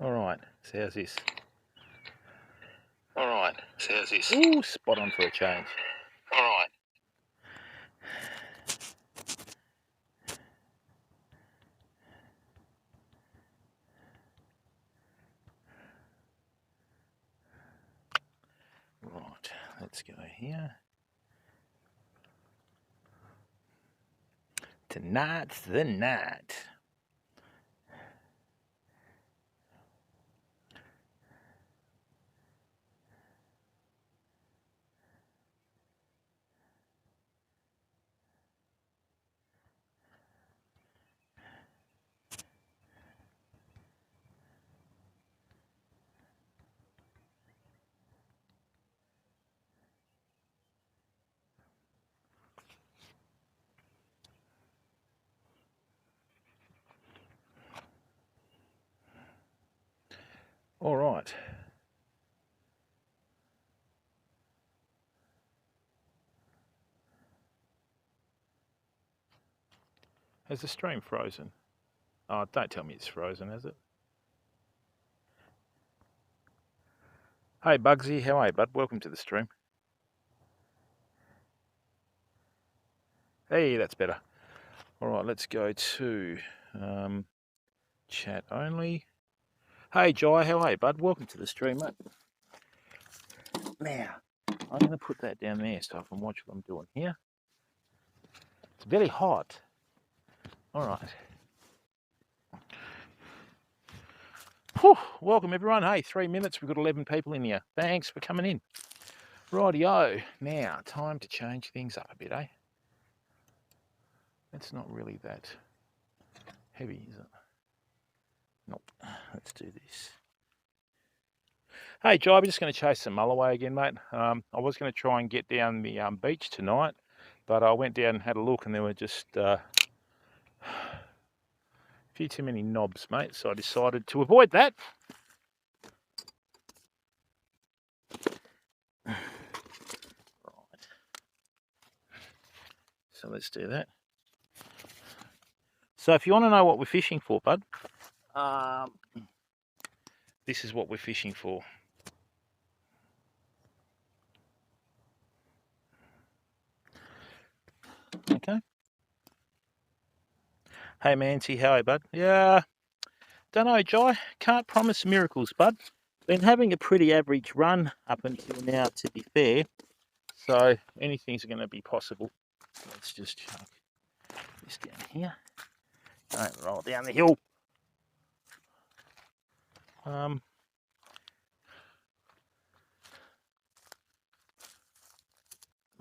Alright, so how's this? Alright, so how's this? Ooh, spot on for a change. Alright. Right, let's go here. Tonight's the night. Alright. Has the stream frozen? Oh, don't tell me it's frozen, has it? Hey Bugsy, how are you, bud? Welcome to the stream. Hey, that's better. Alright, let's go to chat only. Hey Jai, how are you, bud? Welcome to the stream, mate. Now, I'm going to put that down there so I can watch what I'm doing here. It's very hot. Alright. Whew, welcome everyone. Hey, 3 minutes. We've got 11 people in here. Thanks for coming in. Rightio. Now, time to change things up a bit, eh? It's not really that heavy, is it? Nope. Let's do this. Hey, Jai, we're just going to chase some mulloway again, mate. I was going to try and get down the beach tonight, but I went down and had a look and there were just a few too many knobs, mate, so I decided to avoid that. Right. So let's do that. So if you want to know what we're fishing for, bud, this is what we're fishing for. Okay. Hey, Mancy, how are you, bud? Yeah, don't know, Jai. Can't promise miracles, bud. Been having a pretty average run up until now, to be fair. So anything's going to be possible. Let's just chuck this down here. Don't roll down the hill.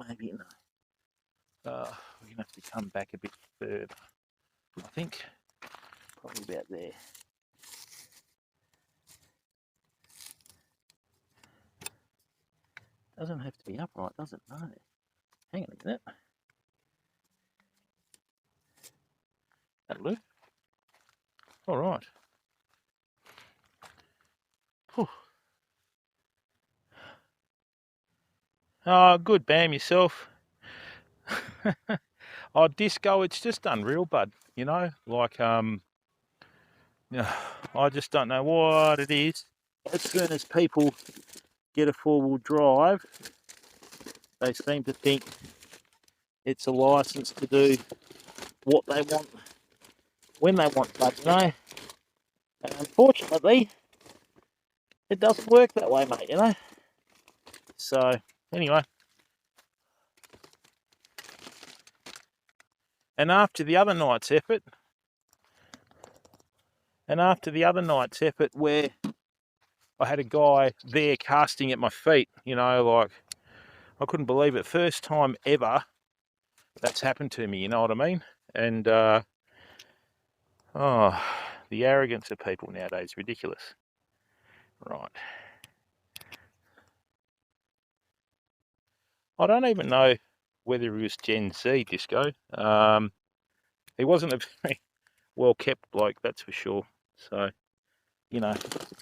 Maybe no. We're going to have to come back a bit further. I think probably about there. Doesn't have to be upright, does it? No. Hang on a minute. That'll do. All right. Whew. Oh, good, Bam, yourself. Oh, disco, it's just unreal, bud. You know, like, you know, I just don't know what it is. As soon as people get a four-wheel drive, they seem to think it's a license to do what they want when they want, bud, you know. And unfortunately, it doesn't work that way, mate, you know. So, anyway. And after the other night's effort, where I had a guy there casting at my feet, you know, like, I couldn't believe it. First time ever that's happened to me, you know what I mean? And, oh, the arrogance of people nowadays is ridiculous. Right. I don't even know whether he was Gen Z, Disco. He wasn't a very well-kept bloke, that's for sure. So, you know,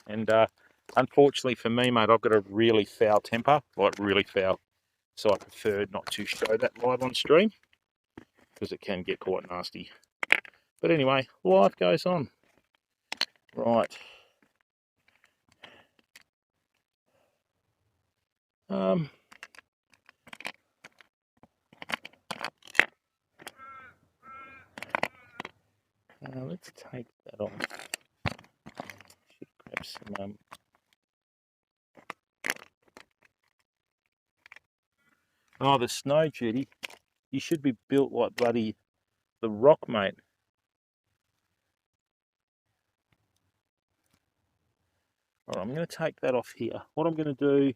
and unfortunately for me, mate, I've got a really foul temper, like really foul. So I prefer not to show that live on stream because it can get quite nasty. But anyway, life goes on. Right. Um, let's take that off. Should grab some. Oh, the snow, Judy. You should be built like bloody The Rock, mate. All right, I'm going to take that off here. What I'm going to do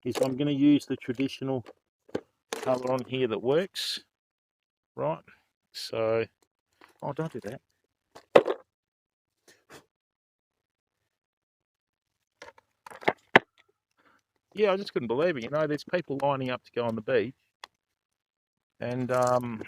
is I'm going to use the traditional colour on here that works, right? So, oh, don't do that. Yeah, I just couldn't believe it. You know, there's people lining up to go on the beach, and it's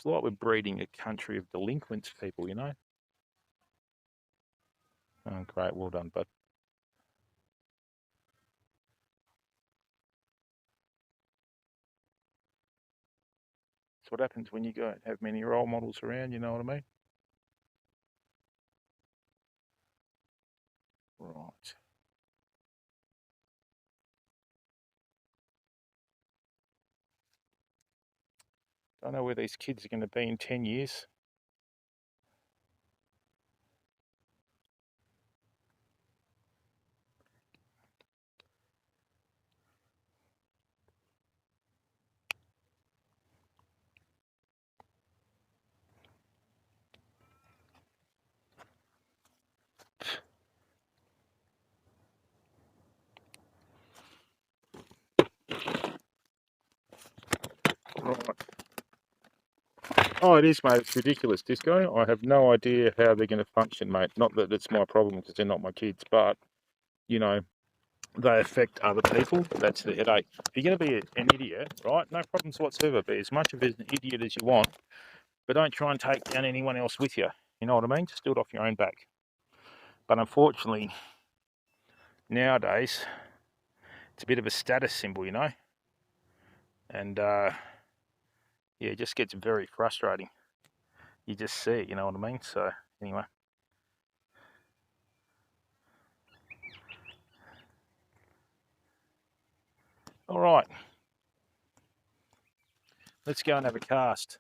like we're breeding a country of delinquents, people. You know. Oh, great, well done, bud. That's what happens when you don't have many role models around. You know what I mean? Right. Don't know where these kids are going to be in 10 years. Right. Oh, it is, mate. It's ridiculous, Disco. I have no idea how they're going to function, mate. Not that it's my problem because they're not my kids, but, you know, they affect other people. That's the headache. If you're going to be an idiot, right, no problems whatsoever. Be as much of an idiot as you want, but don't try and take down anyone else with you. You know what I mean? Just do it off your own back. But unfortunately, nowadays, it's a bit of a status symbol, you know? And, yeah, it just gets very frustrating. You just see it, you know what I mean? So, anyway. All right. Let's go and have a cast.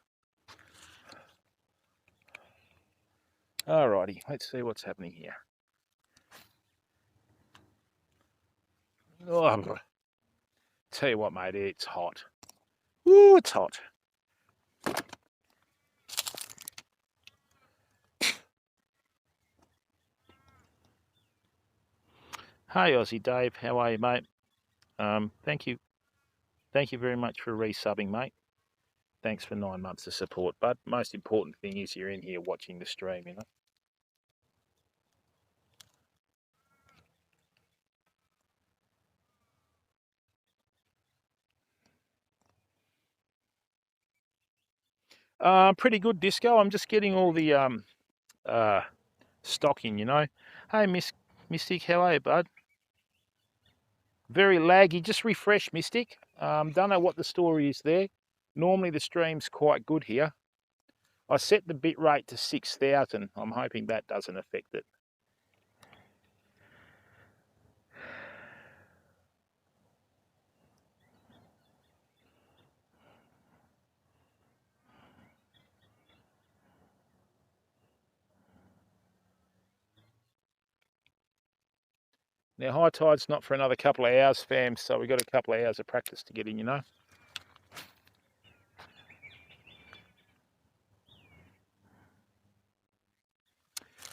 Alrighty, let's see what's happening here. Oh, tell you what, mate, it's hot. Ooh, it's hot. Hey, Aussie Dave, how are you, mate? Thank you very much for resubbing, mate. Thanks for 9 months of support, but most important thing is you're in here watching the stream, you know. Pretty good, Disco. I'm just getting all the stock in, you know. Hey, Mystic, how are you, bud? Very laggy. Just refresh, Mystic. Don't know what the story is there. Normally the stream's quite good here. I set the bit rate to 6,000. I'm hoping that doesn't affect it. Now, high tide's not for another couple of hours, fam, so we've got a couple of hours of practice to get in, you know.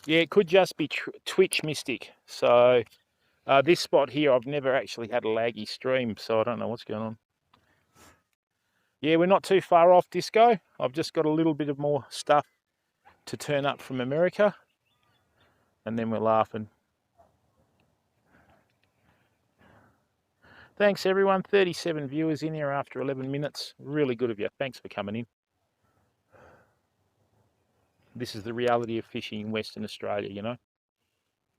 Yeah, it could just be Twitch, Mystic. So this spot here, I've never actually had a laggy stream, so I don't know what's going on. Yeah, we're not too far off, Disco. I've just got a little bit of more stuff to turn up from America, and then we're laughing. Thanks, everyone. 37 viewers in here after 11 minutes. Really good of you. Thanks for coming in. This is the reality of fishing in Western Australia, you know.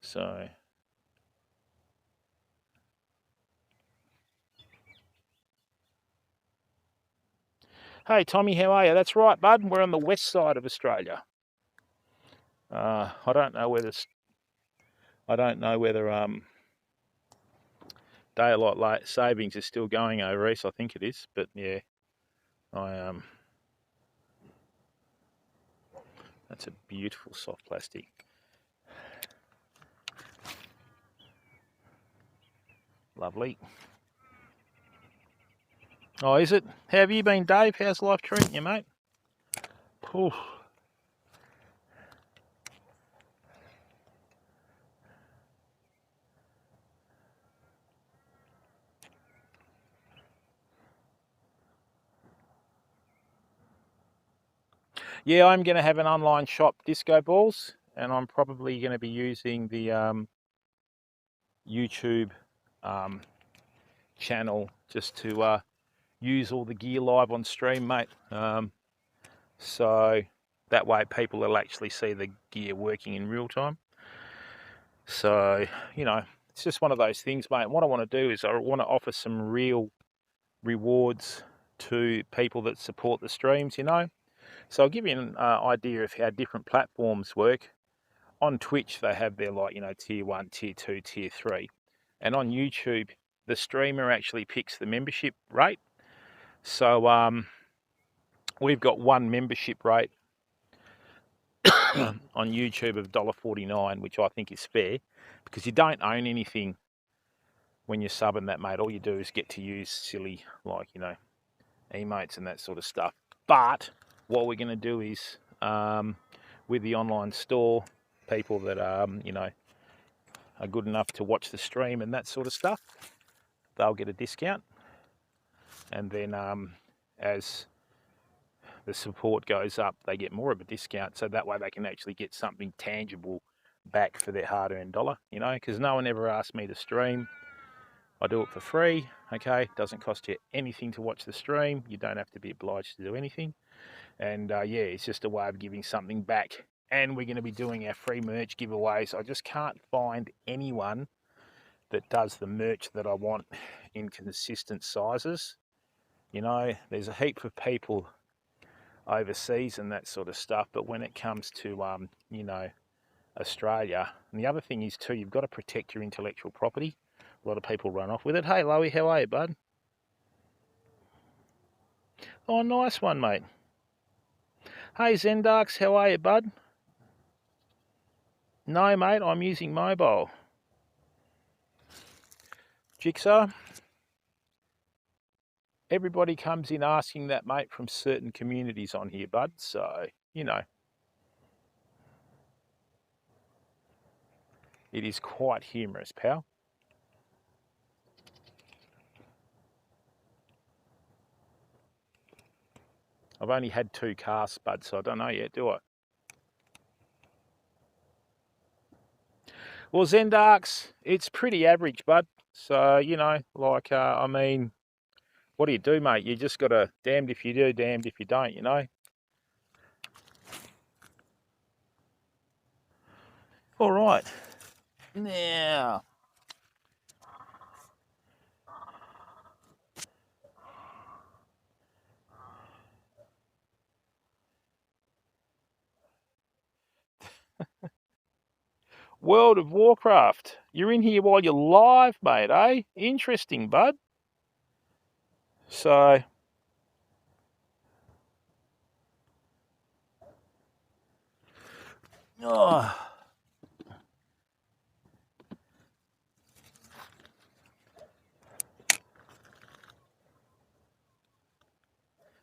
So, Hey, Tommy, how are you? That's right, bud. We're on the west side of Australia. I don't know whether daylight savings is still going over east. I think it is, but yeah, I that's a beautiful soft plastic. Lovely. Oh, is it? How have you been, Dave? How's life treating you, mate? Oof. Yeah, I'm going to have an online shop, Disco Balls, and I'm probably going to be using the YouTube channel just to use all the gear live on stream, mate. So that way people will actually see the gear working in real time. So, you know, it's just one of those things, mate. What I want to do is I want to offer some real rewards to people that support the streams, you know. So I'll give you an idea of how different platforms work. On Twitch, they have their, like, you know, tier 1, tier 2, tier 3. And on YouTube, the streamer actually picks the membership rate. So we've got one membership rate on YouTube of $1.49, which I think is fair, because you don't own anything when you're subbing that, mate. All you do is get to use silly, like, you know, emotes and that sort of stuff. But what we're going to do is, with the online store, people that you know, are good enough to watch the stream and that sort of stuff, they'll get a discount. And then as the support goes up, they get more of a discount, so that way they can actually get something tangible back for their hard-earned dollar, you know, because no one ever asked me to stream. I do it for free, okay? It doesn't cost you anything to watch the stream. You don't have to be obliged to do anything. And yeah, it's just a way of giving something back. And we're going to be doing our free merch giveaways. I just can't find anyone that does the merch that I want in consistent sizes. You know, there's a heap of people overseas and that sort of stuff, but when it comes to you know, Australia, and the other thing is too, you've got to protect your intellectual property. A lot of people run off with it. Hey, Loey, how are you, bud? Oh, nice one, mate. Hey, Zendarks, how are you, bud? No, mate, I'm using mobile. Jigsaw, everybody comes in asking that, mate, from certain communities on here, bud. So, you know, it is quite humorous, pal. I've only had 2 casts, bud, so I don't know yet, do I? Well, Zendarks, it's pretty average, bud. So, you know, like, I mean, what do you do, mate? You just got to, damned if you do, damned if you don't, you know? All right. Now, World of Warcraft. You're in here while you're live, mate, eh? Interesting, bud. So, oh,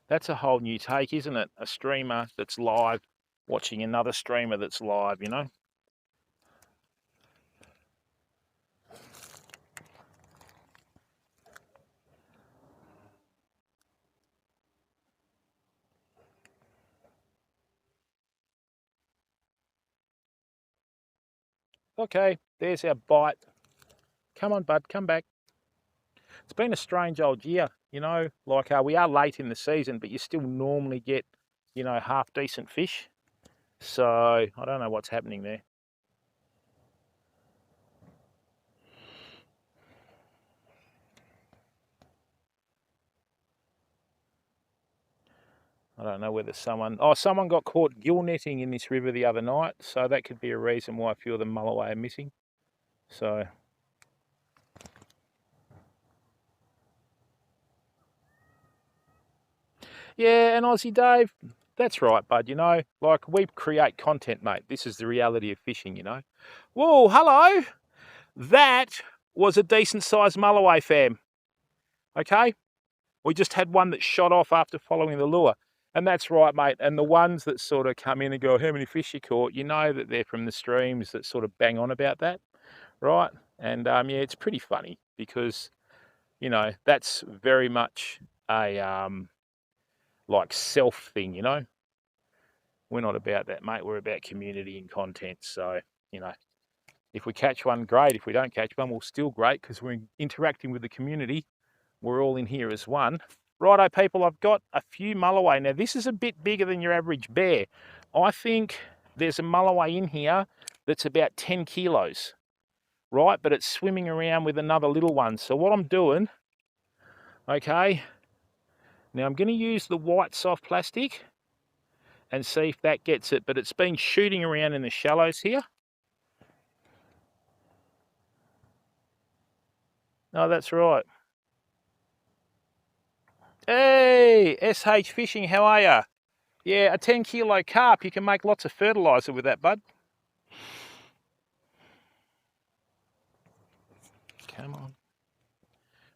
that's a whole new take, isn't it? A streamer that's live watching another streamer that's live, you know? Okay, there's our bite. Come on, bud, come back. It's been a strange old year, you know, like we are late in the season, but you still normally get, you know, half decent fish. So I don't know what's happening there. I don't know whether someone got caught gill netting in this river the other night, so that could be a reason why a few of the mulloway are missing. So, yeah, and Aussie Dave, that's right, bud, you know, like we create content, mate. This is the reality of fishing, you know. Whoa, hello. That was a decent sized mulloway, fam. Okay? We just had one that shot off after following the lure. And that's right, mate. And the ones that sort of come in and go, how many fish you caught? You know that they're from the streams that sort of bang on about that, right? And yeah, it's pretty funny because, you know, that's very much a like self thing, you know. We're not about that, mate. We're about community and content. So, you know, if we catch one, great. If we don't catch one, well, still great because we're interacting with the community. We're all in here as one. Righto, people, I've got a few mulloway. Now, this is a bit bigger than your average bear. I think there's a mulloway in here that's about 10 kilos, right? But it's swimming around with another little one. So what I'm doing, okay, now I'm going to use the white soft plastic and see if that gets it. But it's been shooting around in the shallows here. Oh, that's right. Hey, SH Fishing, how are ya? Yeah, a 10 kilo carp, you can make lots of fertiliser with that, bud. Come on.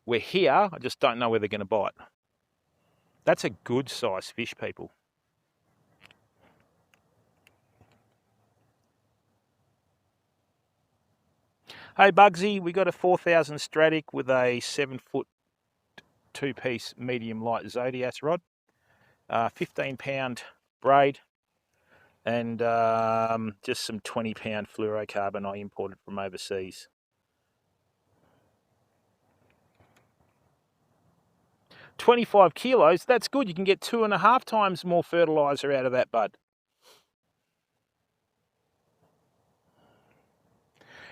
We're here, I just don't know where they're going to bite. That's a good size fish, people. Hey, Bugsy, we got a 4000 Stratic with a 7-foot 2-piece medium light Zodias rod, 15-pound braid, and just some 20-pound fluorocarbon I imported from overseas. $25 kilos, that's good. You can get 2.5 times more fertiliser out of that, bud.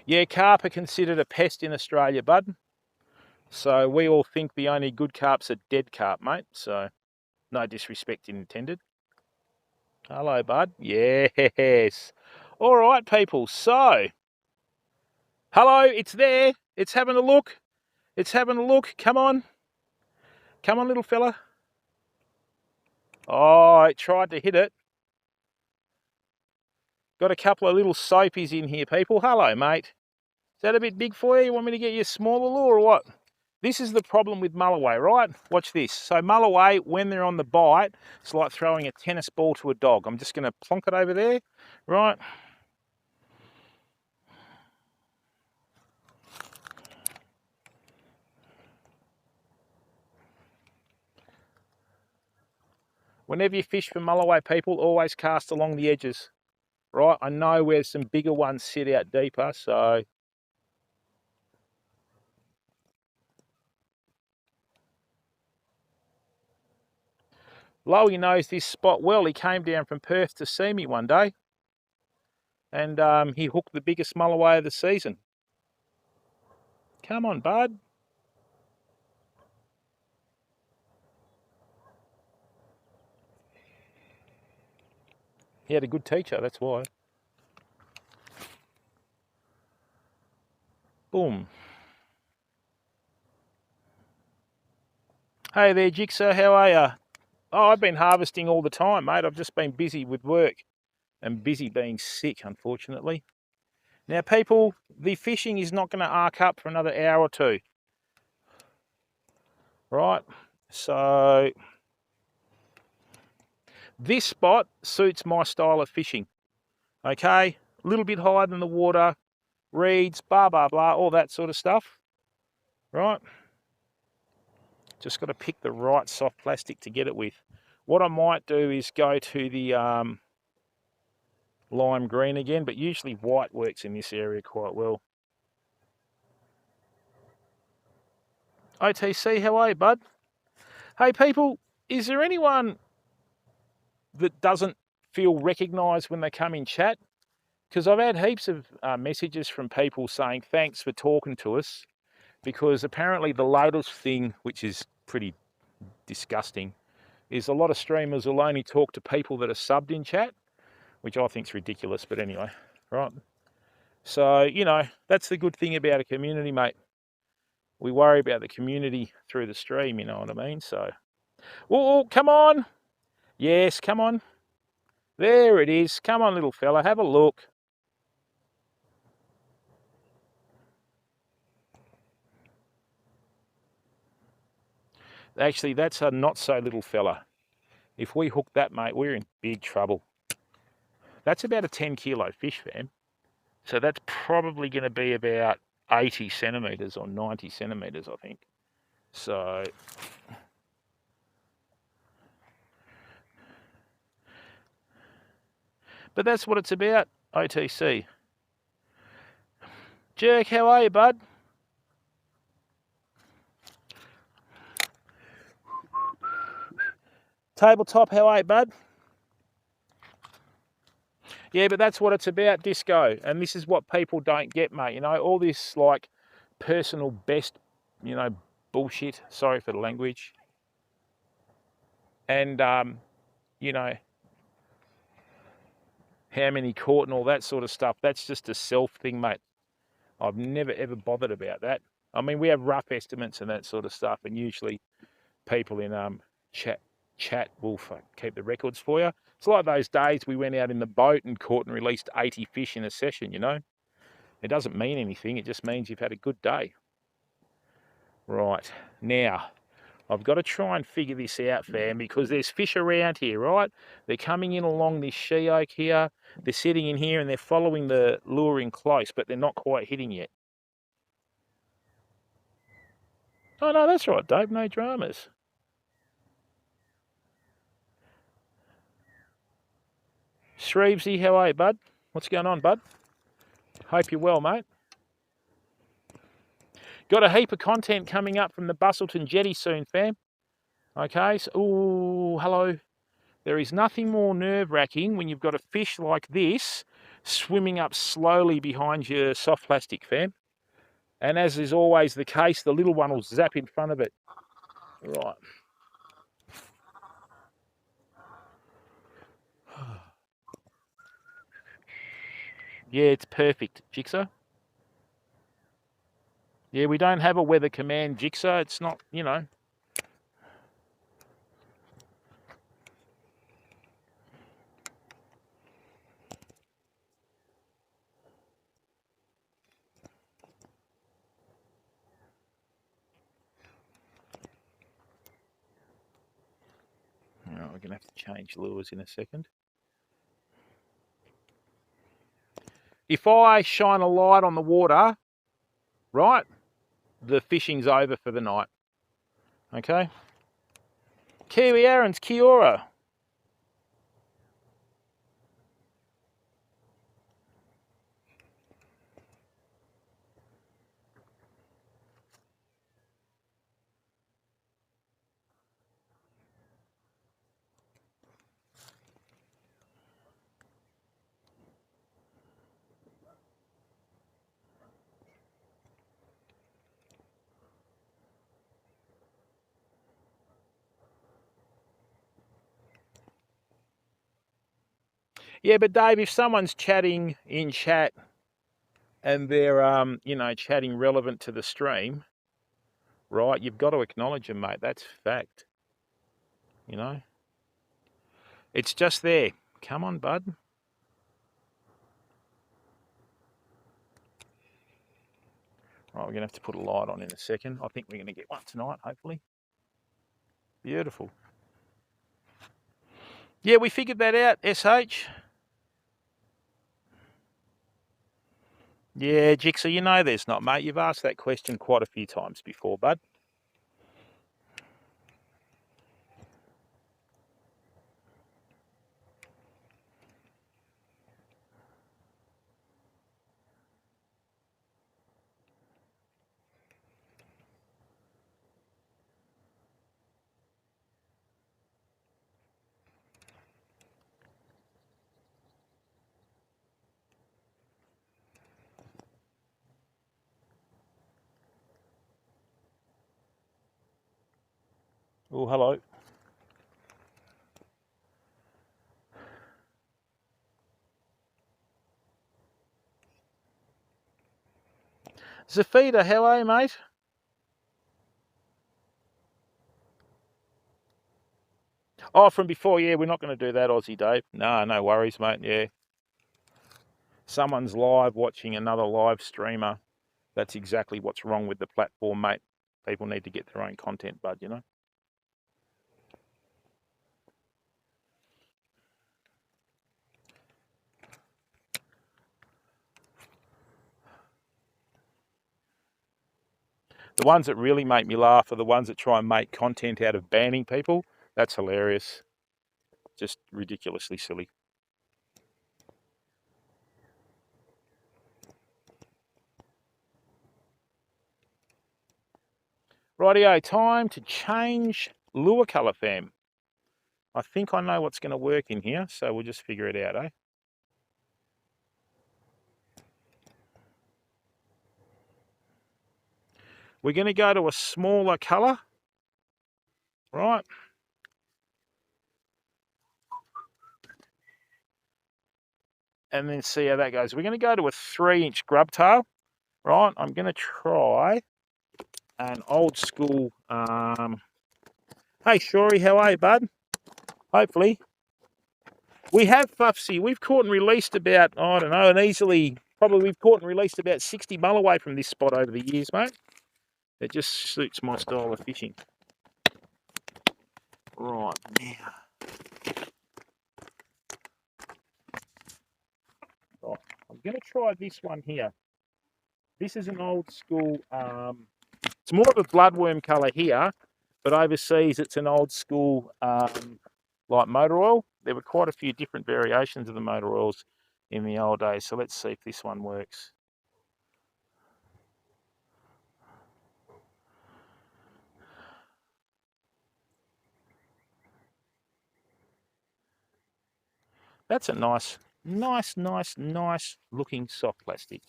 Yeah, carp are considered a pest in Australia, bud. So we all think the only good carp's a dead carp, mate. So no disrespect intended. Hello, bud. Yes. All right, people. So, hello, it's there. It's having a look. It's having a look. Come on. Come on, little fella. Oh, it tried to hit it. Got a couple of little soapies in here, people. Hello, mate. Is that a bit big for you? You want me to get you a smaller lure or what? This is the problem with mulloway, right? Watch this. So mulloway, when they're on the bite, it's like throwing a tennis ball to a dog. I'm just going to plonk it over there, right? Whenever you fish for mulloway, people, always cast along the edges, right? I know where some bigger ones sit out deeper, so... Lowy knows this spot well. He came down from Perth to see me one day, and he hooked the biggest mulloway of the season. Come on, bud. He had a good teacher, that's why. Boom. Hey there, Jigsaw, how are ya? Oh, I've been harvesting all the time, mate. I've just been busy with work and busy being sick, unfortunately. Now, people, the fishing is not going to arc up for another hour or two. Right? So, this spot suits my style of fishing. Okay? A little bit higher than the water, reeds, blah, blah, blah, all that sort of stuff. Right? Just got to pick the right soft plastic to get it with. What I might do is go to the lime green again, but usually white works in this area quite well. OTC, how are you, bud? Hey, people, is there anyone that doesn't feel recognised when they come in chat? Because I've had heaps of messages from people saying thanks for talking to us, because apparently the latest thing, which is pretty disgusting, is a lot of streamers will only talk to people that are subbed in chat, which I think is ridiculous, but anyway, right? So, you know, that's the good thing about a community, mate. We worry about the community through the stream, you know what I mean? So, oh, come on. Yes, come on. There it is. Come on, little fella, have a look. Actually, that's a not so little fella. If we hook that, mate, we're in big trouble. That's about a 10 kilo fish, fam. So that's probably going to be about 80 centimetres or 90 centimetres, I think. So, but that's what it's about, OTC. Jerk, how are you, bud? Tabletop, how are you, bud? Yeah, but that's what it's about, Disco. And this is what people don't get, mate. You know, all this, like, personal best, you know, bullshit. Sorry for the language. And, you know, how many caught and all that sort of stuff. That's just a self thing, mate. I've never, ever bothered about that. I mean, we have rough estimates and that sort of stuff. And usually people in chat will keep the records for you. It's like those days we went out in the boat and caught and released 80 fish in a session, you know. It doesn't mean anything. It just means you've had a good day. Right. Now, I've got to try and figure this out, fam, because there's fish around here, right? They're coming in along this she oak here. They're sitting in here and they're following the lure in close, but they're not quite hitting yet. Oh, no, that's right, Dave. No dramas. Shreevesy, how are you, bud? What's going on, bud? Hope you're well, mate. Got a heap of content coming up from the Bustleton Jetty soon, fam. Okay, so, ooh, hello. There is nothing more nerve-wracking when you've got a fish like this swimming up slowly behind your soft plastic, fam. And as is always the case, the little one will zap in front of it. Right. Yeah, it's perfect, Jigsaw. Yeah, we don't have a weather command, Jigsaw. It's not, you know. All right, we're going to have to change lures in a second. If I shine a light on the water, right, the fishing's over for the night. Okay? Kiwi Aaron's, kia ora. Yeah, but Dave, if someone's chatting in chat and they're, you know, chatting relevant to the stream, right, you've got to acknowledge them, mate. That's fact. You know? It's just there. Come on, bud. Right, we're going to have to put a light on in a second. I think we're going to get one tonight, hopefully. Beautiful. Yeah, we figured that out, SH. Yeah, Jigsaw, you know there's not, mate. You've asked that question quite a few times before, bud. Oh, hello. Zafita, hello, mate. Oh, from before, yeah, we're not going to do that, Aussie Dave. No worries, mate, yeah. Someone's live watching another live streamer. That's exactly what's wrong with the platform, mate. People need to get their own content, bud, you know? The ones that really make me laugh are the ones that try and make content out of banning people. That's hilarious. Just ridiculously silly. Rightio, time to change lure colour, fam. I think I know what's going to work in here, so we'll just figure it out, eh? We're going to go to a smaller colour, right? And then see how that goes. We're going to go to a 3-inch grub tail, right? I'm going to try an old school. Hey, Shory, how are you, bud? Hopefully. We have, Fuffsy, we've caught and released about, I don't know, probably we've caught and released about 60 mull away from this spot over the years, mate. It just suits my style of fishing. Right, now. Right, I'm going to try this one here. This is an old school, it's more of a bloodworm colour here, but overseas it's an old school, like motor oil. There were quite a few different variations of the motor oils in the old days, so let's see if this one works. That's a nice looking soft plastic.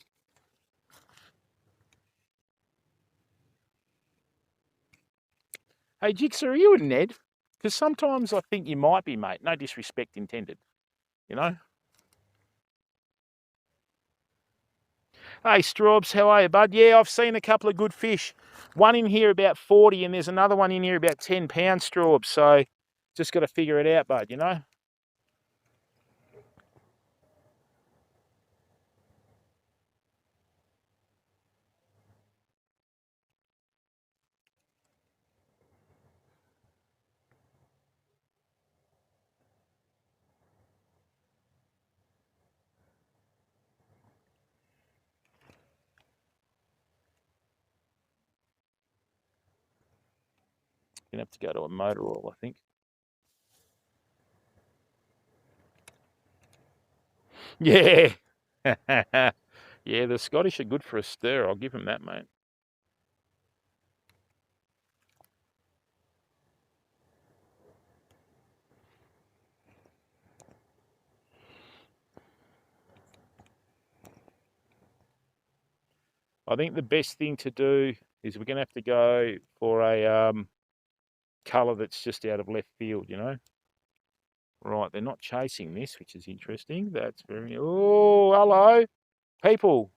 Hey, Jigsaw, are you a Ned? Because sometimes I think you might be, mate. No disrespect intended, you know? Hey, Straubs, how are you, bud? Yeah, I've seen a couple of good fish. One in here about 40, and there's another one in here about 10 pounds, Straubs. So just got to figure it out, bud, you know? Gonna have to go to a motor oil, I think. Yeah. Yeah, the Scottish are good for a stir. I'll give them that, mate. I think the best thing to do is we're going to have to go for a colour that's just out of left field, you know? Right, they're not chasing this, which is interesting. That's very... Oh, hello, people.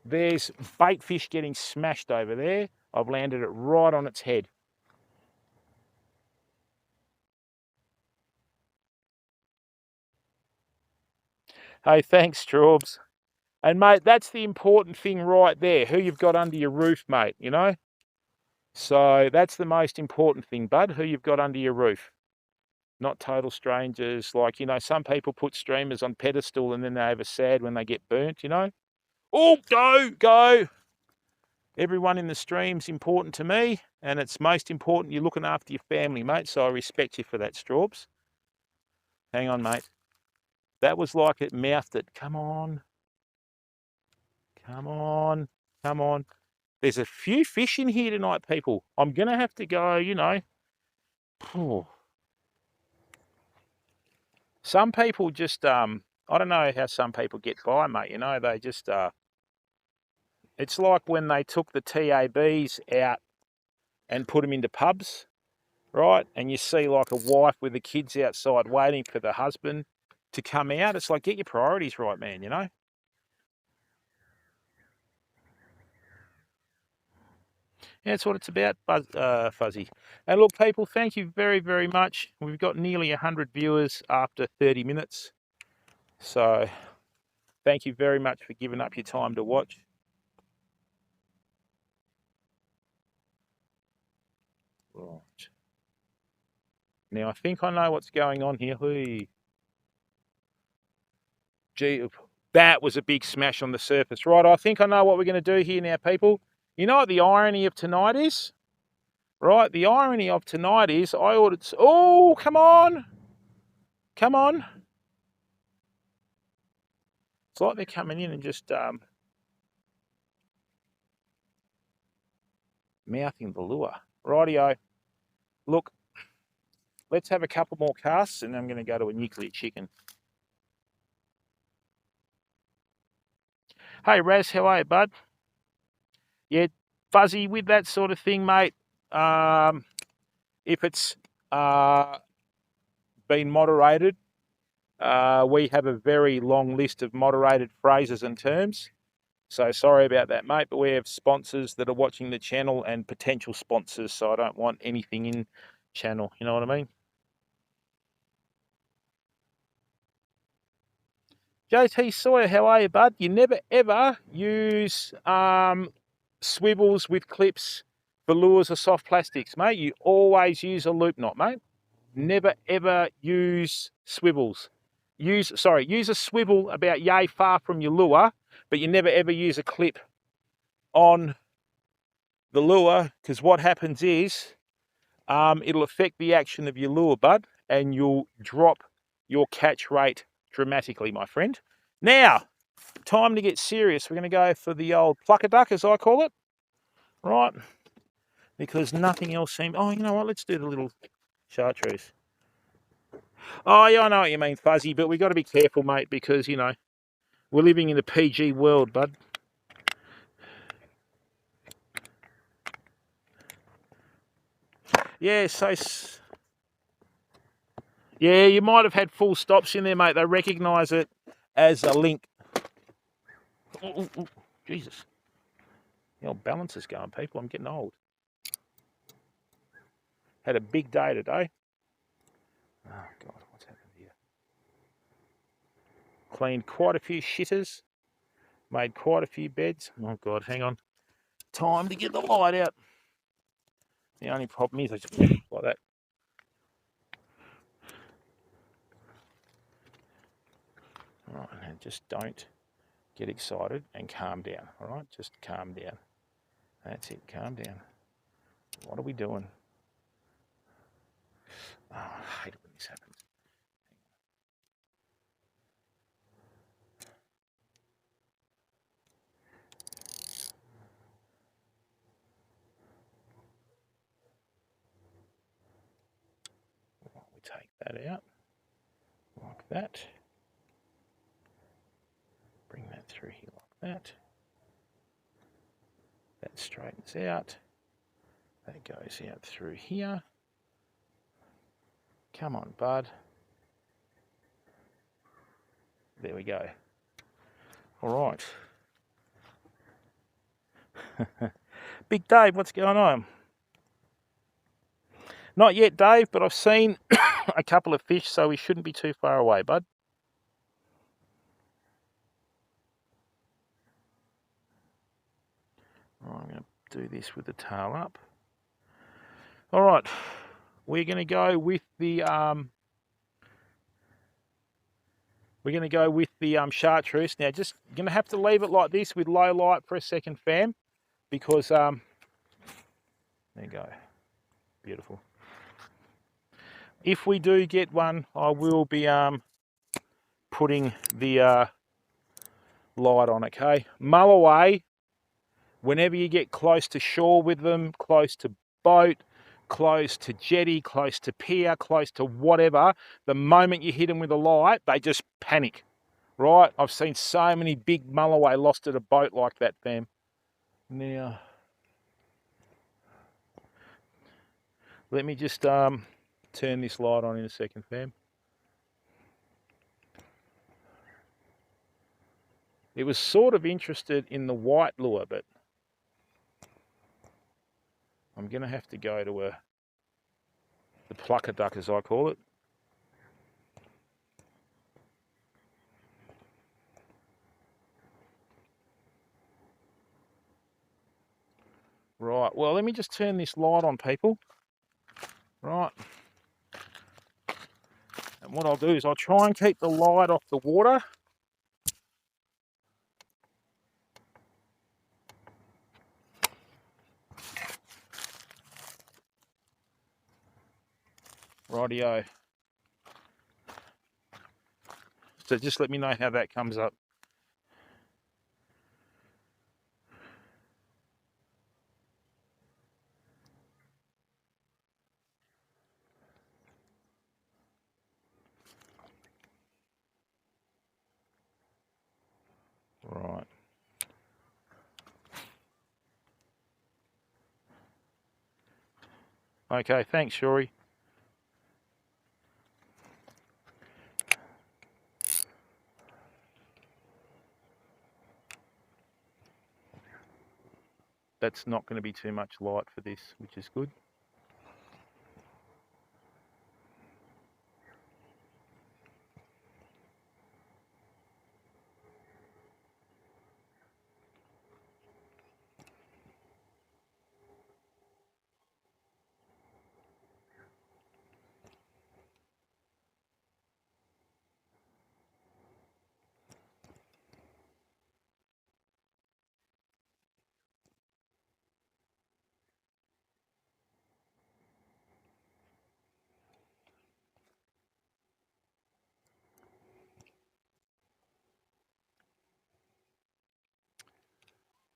There's bait fish getting smashed over there. I've landed it right on its head. Hey, thanks, Straubs. And, mate, that's the important thing right there, who you've got under your roof, mate, you know? So that's the most important thing, bud, who you've got under your roof. Not total strangers. Like, you know, some people put streamers on pedestal and then they're over sad when they get burnt, you know? Oh, go. Everyone in the stream's important to me, and it's most important you're looking after your family, mate, so I respect you for that, Straubs. Hang on, mate. That was like it mouthed it. Come on. There's a few fish in here tonight, people. I'm going to have to go, you know. Some people just, I don't know how some people get by, mate. You know, they just, it's like when they took the TABs out and put them into pubs, right? And you see like a wife with the kids outside waiting for the husband to come out. It's like, get your priorities right, man, you know? Yeah, that's what it's about, Fuzzy. And look, people, thank you very, very much. We've got nearly 100 viewers after 30 minutes. So thank you very much for giving up your time to watch. Right. Now, I think I know what's going on here. Gee, that was a big smash on the surface. Right, I think I know what we're going to do here now, people. You know what the irony of tonight is? Right, the irony of tonight is I ordered... Oh, come on! Come on! It's like they're coming in and just mouthing the lure. Rightio. Look, let's have a couple more casts and I'm going to go to a nuclear chicken. Hey, Raz, how are you, bud? Yeah, Fuzzy, with that sort of thing, mate, if it's been moderated, we have a very long list of moderated phrases and terms. So sorry about that, mate, but we have sponsors that are watching the channel and potential sponsors, so I don't want anything in channel, you know what I mean? JT Sawyer, how are you, bud? You never ever use swivels with clips for lures or soft plastics, mate. You always use a loop knot, mate. Never ever use swivels. Use a swivel about yay far from your lure, but you never ever use a clip on the lure, because what happens is it'll affect the action of your lure, bud, and you'll drop your catch rate dramatically, my friend. Now, time to get serious. We're going to go for the old plucker duck, as I call it, right? Because nothing else seems... Oh, you know what? Let's do the little chartreuse. Oh, yeah, I know what you mean, Fuzzy, but we've got to be careful, mate, because, you know, we're living in a PG world, bud. Yeah, so... Yeah, you might have had full stops in there, mate. They recognise it as a link. Oh, Jesus. The old balance is going, people. I'm getting old. Had a big day today. Oh, God, what's happened here? Cleaned quite a few shitters. Made quite a few beds. Oh, God, hang on. Time to get the light out. The only problem is I just like that. All right, and just don't get excited and calm down, all right? Just calm down. That's it, calm down. What are we doing? Oh, I hate it when this happens. Right, we take that out, like that. Bring that through here like that. That straightens out. That goes out through here. Come on, bud. There we go. All right. Big Dave, what's going on? Not yet, Dave, but I've seen a couple of fish, so we shouldn't be too far away, bud. Right, I'm going to do this with the tail up. All right, we're going to go with the chartreuse. Now, just going to have to leave it like this with low light for a second, fam, because there you go, beautiful. If we do get one, I will be putting the light on, okay? Mull away whenever you get close to shore with them, close to boat, close to jetty, close to pier, close to whatever. The moment you hit them with a light, they just panic, right? I've seen so many big mull away lost at a boat like that, fam. Now, let me just turn this light on in a second, fam. It was sort of interested in the white lure, but I'm going to have to go to the plucker duck, as I call it. Right, well, let me just turn this light on, people. Right. And what I'll do is I'll try and keep the light off the water. Rightio. So just let me know how that comes up. Right. Okay, thanks, Shuri. That's not going to be too much light for this, which is good.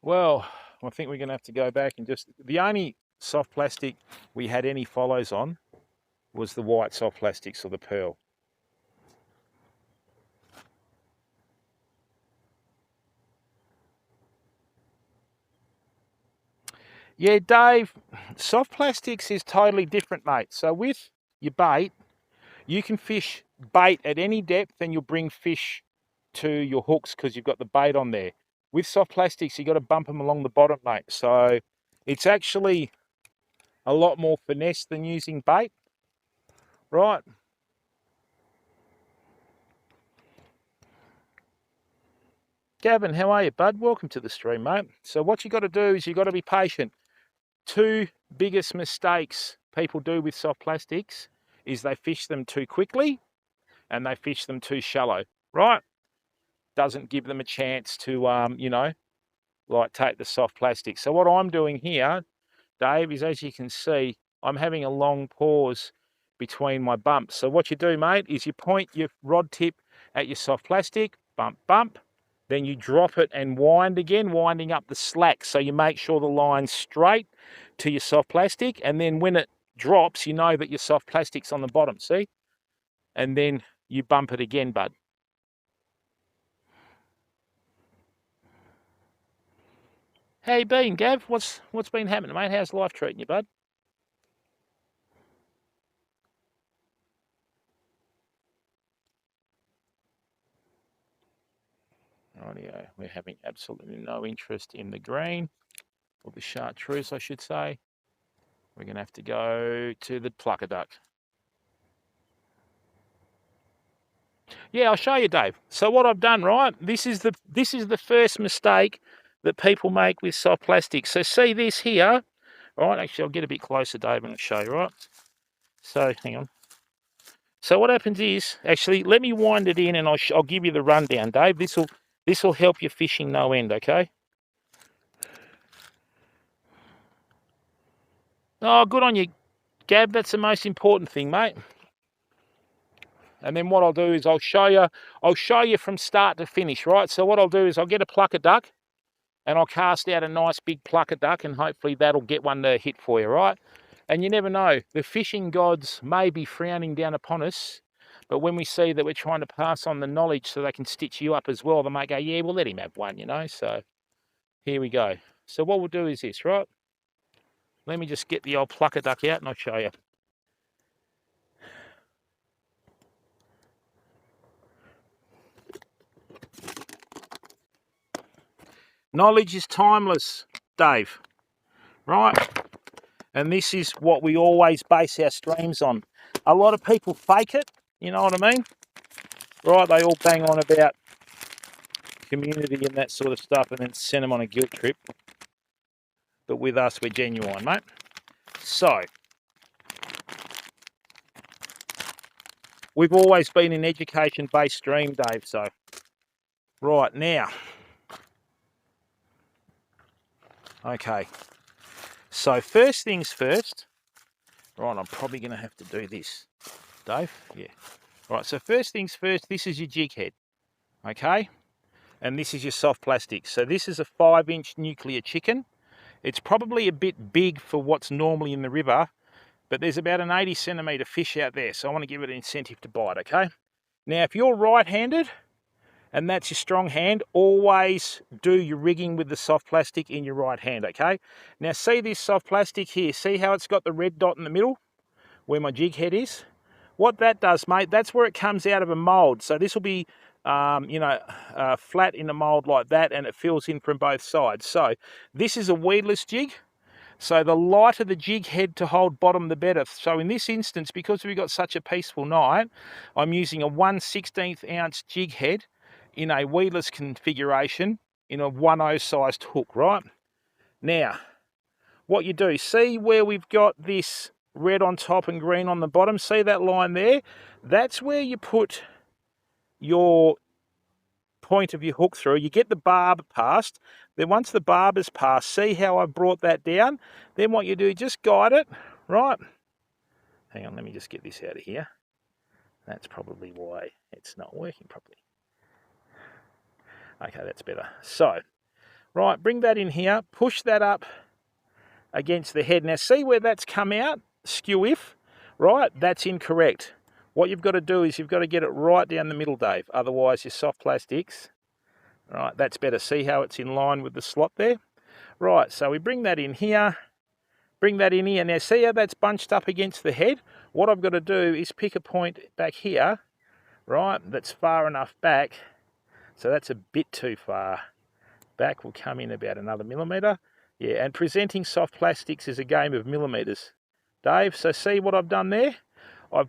Well, I think we're going to have to go back and just... The only soft plastic we had any follows on was the white soft plastics or the pearl. Yeah, Dave, soft plastics is totally different, mate. So with your bait, you can fish bait at any depth and you'll bring fish to your hooks because you've got the bait on there. With soft plastics, you got to bump them along the bottom, mate. So it's actually a lot more finesse than using bait, right? Gavin, how are you, bud? Welcome to the stream, mate. So what you got to do is you got to be patient. Two biggest mistakes people do with soft plastics is they fish them too quickly and they fish them too shallow, right? Doesn't give them a chance to, you know, like take the soft plastic. So what I'm doing here, Dave, is as you can see, I'm having a long pause between my bumps. So what you do, mate, is you point your rod tip at your soft plastic, bump, bump, then you drop it and wind again, winding up the slack. So you make sure the line's straight to your soft plastic, and then when it drops, you know that your soft plastic's on the bottom, see? And then you bump it again, bud. How you been, Gav? What's been happening, mate? How's life treating you, bud? Rightio, we're having absolutely no interest in the green, or the chartreuse, I should say. We're going to have to go to the plucker duck. Yeah, I'll show you, Dave. So what I've done, right? This is the first mistake that people make with soft plastic. So see this here, right? Actually, I'll get a bit closer, Dave, and I'll show you, right? So hang on. So what happens is, actually, let me wind it in, and I'll give you the rundown, Dave. This will help your fishing no end, okay? Oh, good on you, Gab. That's the most important thing, mate. And then what I'll do is I'll show you from start to finish, right? So what I'll do is I'll get a plucker duck and I'll cast out a nice big plucker duck, and hopefully that'll get one to hit for you, right? And you never know, the fishing gods may be frowning down upon us, but when we see that we're trying to pass on the knowledge so they can stitch you up as well, they might go, yeah, we'll let him have one, you know? So here we go. So what we'll do is this, right? Let me just get the old plucker duck out and I'll show you. Knowledge is timeless, Dave, right? And this is what we always base our streams on. A lot of people fake it, you know what I mean? Right, they all bang on about community and that sort of stuff and then send them on a guilt trip. But with us, we're genuine, mate. So, we've always been an education-based stream, Dave, so. Right, now. Okay. So, first things first. Right, I'm probably going to have to do this. Dave? Yeah. Right, so first things first, this is your jig head. Okay? And this is your soft plastic. So this is a 5-inch nuclear chicken. It's probably a bit big for what's normally in the river, but there's about an 80 centimetre fish out there, so I want to give it an incentive to bite, okay? Now, if you're right-handed, and that's your strong hand, always do your rigging with the soft plastic in your right hand, okay? Now, see this soft plastic here? See how it's got the red dot in the middle, where my jig head is? What that does, mate, that's where it comes out of a mould. So this will be, flat in a mould like that, and it fills in from both sides. So this is a weedless jig. So the lighter the jig head to hold bottom, the better. So in this instance, because we've got such a peaceful night, I'm using a 1/16 ounce jig head in a weedless configuration in a 1/0 sized hook, right? Now, what you do, see where we've got this red on top and green on the bottom? See that line there? That's where you put your point of your hook through. You get the barb past. Then once the barb is passed, see how I've brought that down? Then what you do, just guide it, right? Hang on, let me just get this out of here. That's probably why it's not working properly. Okay, that's better. So, right, bring that in here, push that up against the head. Now, see where that's come out? Skew if, right? That's incorrect. What you've got to do is you've got to get it right down the middle, Dave. Otherwise, your soft plastics, right, that's better. See how it's in line with the slot there? Right, so we bring that in here. Bring that in here. Now, see how that's bunched up against the head? What I've got to do is pick a point back here, right, that's far enough back. So that's a bit too far back. We'll come in about another millimetre. Yeah, and presenting soft plastics is a game of millimetres, Dave. So see what I've done there? I've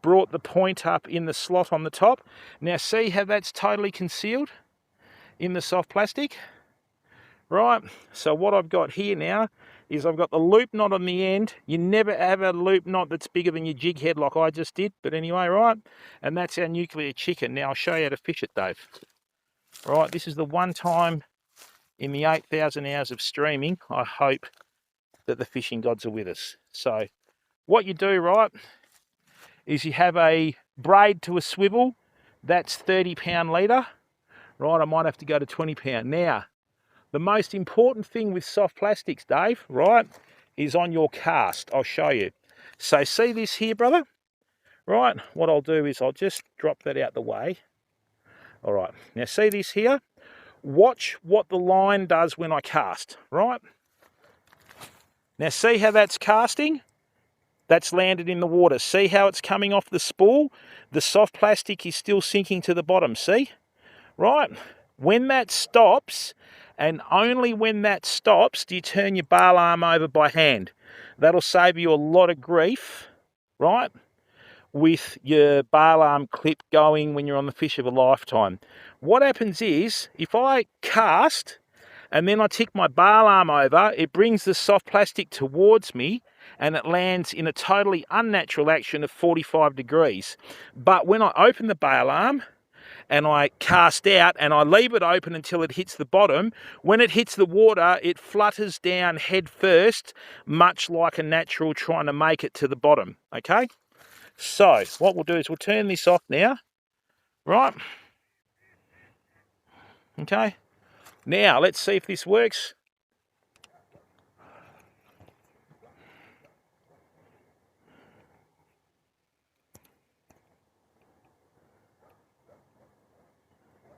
brought the point up in the slot on the top. Now see how that's totally concealed in the soft plastic? Right, so what I've got here now is I've got the loop knot on the end. You never have a loop knot that's bigger than your jig head like I just did. But anyway, right, and that's our nuclear chicken. Now I'll show you how to fish it, Dave. Right, this is the one time in the 8,000 hours of streaming, I hope that the fishing gods are with us. So what you do, right, is you have a braid to a swivel. That's 30-pound leader. Right, I might have to go to 20-pound. Now, the most important thing with soft plastics, Dave, right, is on your cast. I'll show you. So see this here, brother? Right, what I'll do is I'll just drop that out the way. All right, now see this here? Watch what the line does when I cast, right? Now see how that's casting? That's landed in the water. See how it's coming off the spool? The soft plastic is still sinking to the bottom, see? Right, when that stops, and only when that stops do you turn your bail arm over by hand. That'll save you a lot of grief, right, with your bail arm clip going when you're on the fish of a lifetime. What happens is, if I cast and then I tick my bail arm over, it brings the soft plastic towards me and it lands in a totally unnatural action of 45 degrees. But when I open the bail arm, and I cast out and I leave it open until it hits the bottom, when it hits the water, it flutters down head first, much like a natural trying to make it to the bottom, okay? So what we'll do is we'll turn this off now, right? Okay, now let's see if this works.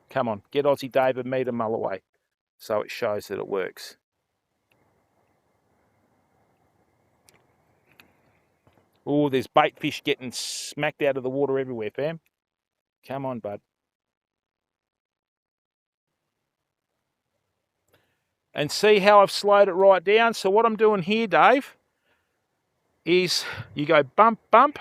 Come on, get Aussie Dave a metre mull away so it shows that it works. Oh, there's bait fish getting smacked out of the water everywhere, fam. Come on, bud. And see how I've slowed it right down? So what I'm doing here, Dave, is you go bump, bump,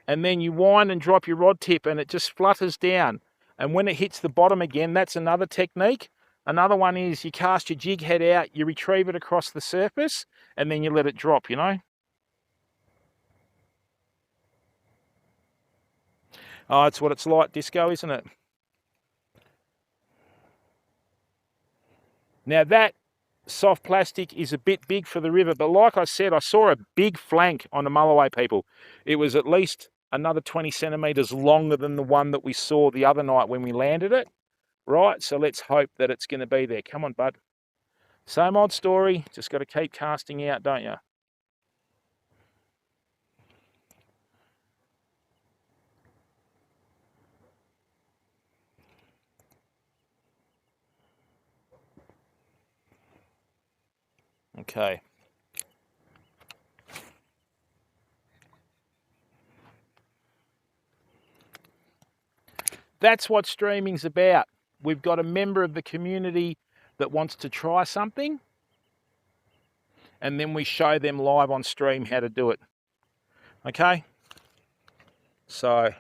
and then you wind and drop your rod tip and it just flutters down. And when it hits the bottom again, that's another technique. Another one is you cast your jig head out, you retrieve it across the surface, and then you let it drop, you know. Oh, it's what it's like, Disco, isn't it? Now that soft plastic is a bit big for the river, but like I said, I saw a big flank on the Mulloway, people. It was at least another 20 centimetres longer than the one that we saw the other night when we landed it. Right, so let's hope that it's going to be there. Come on, bud. Same old story, just got to keep casting out, don't you? Okay. That's what streaming's about. We've got a member of the community that wants to try something, and then we show them live on stream how to do it. Okay? So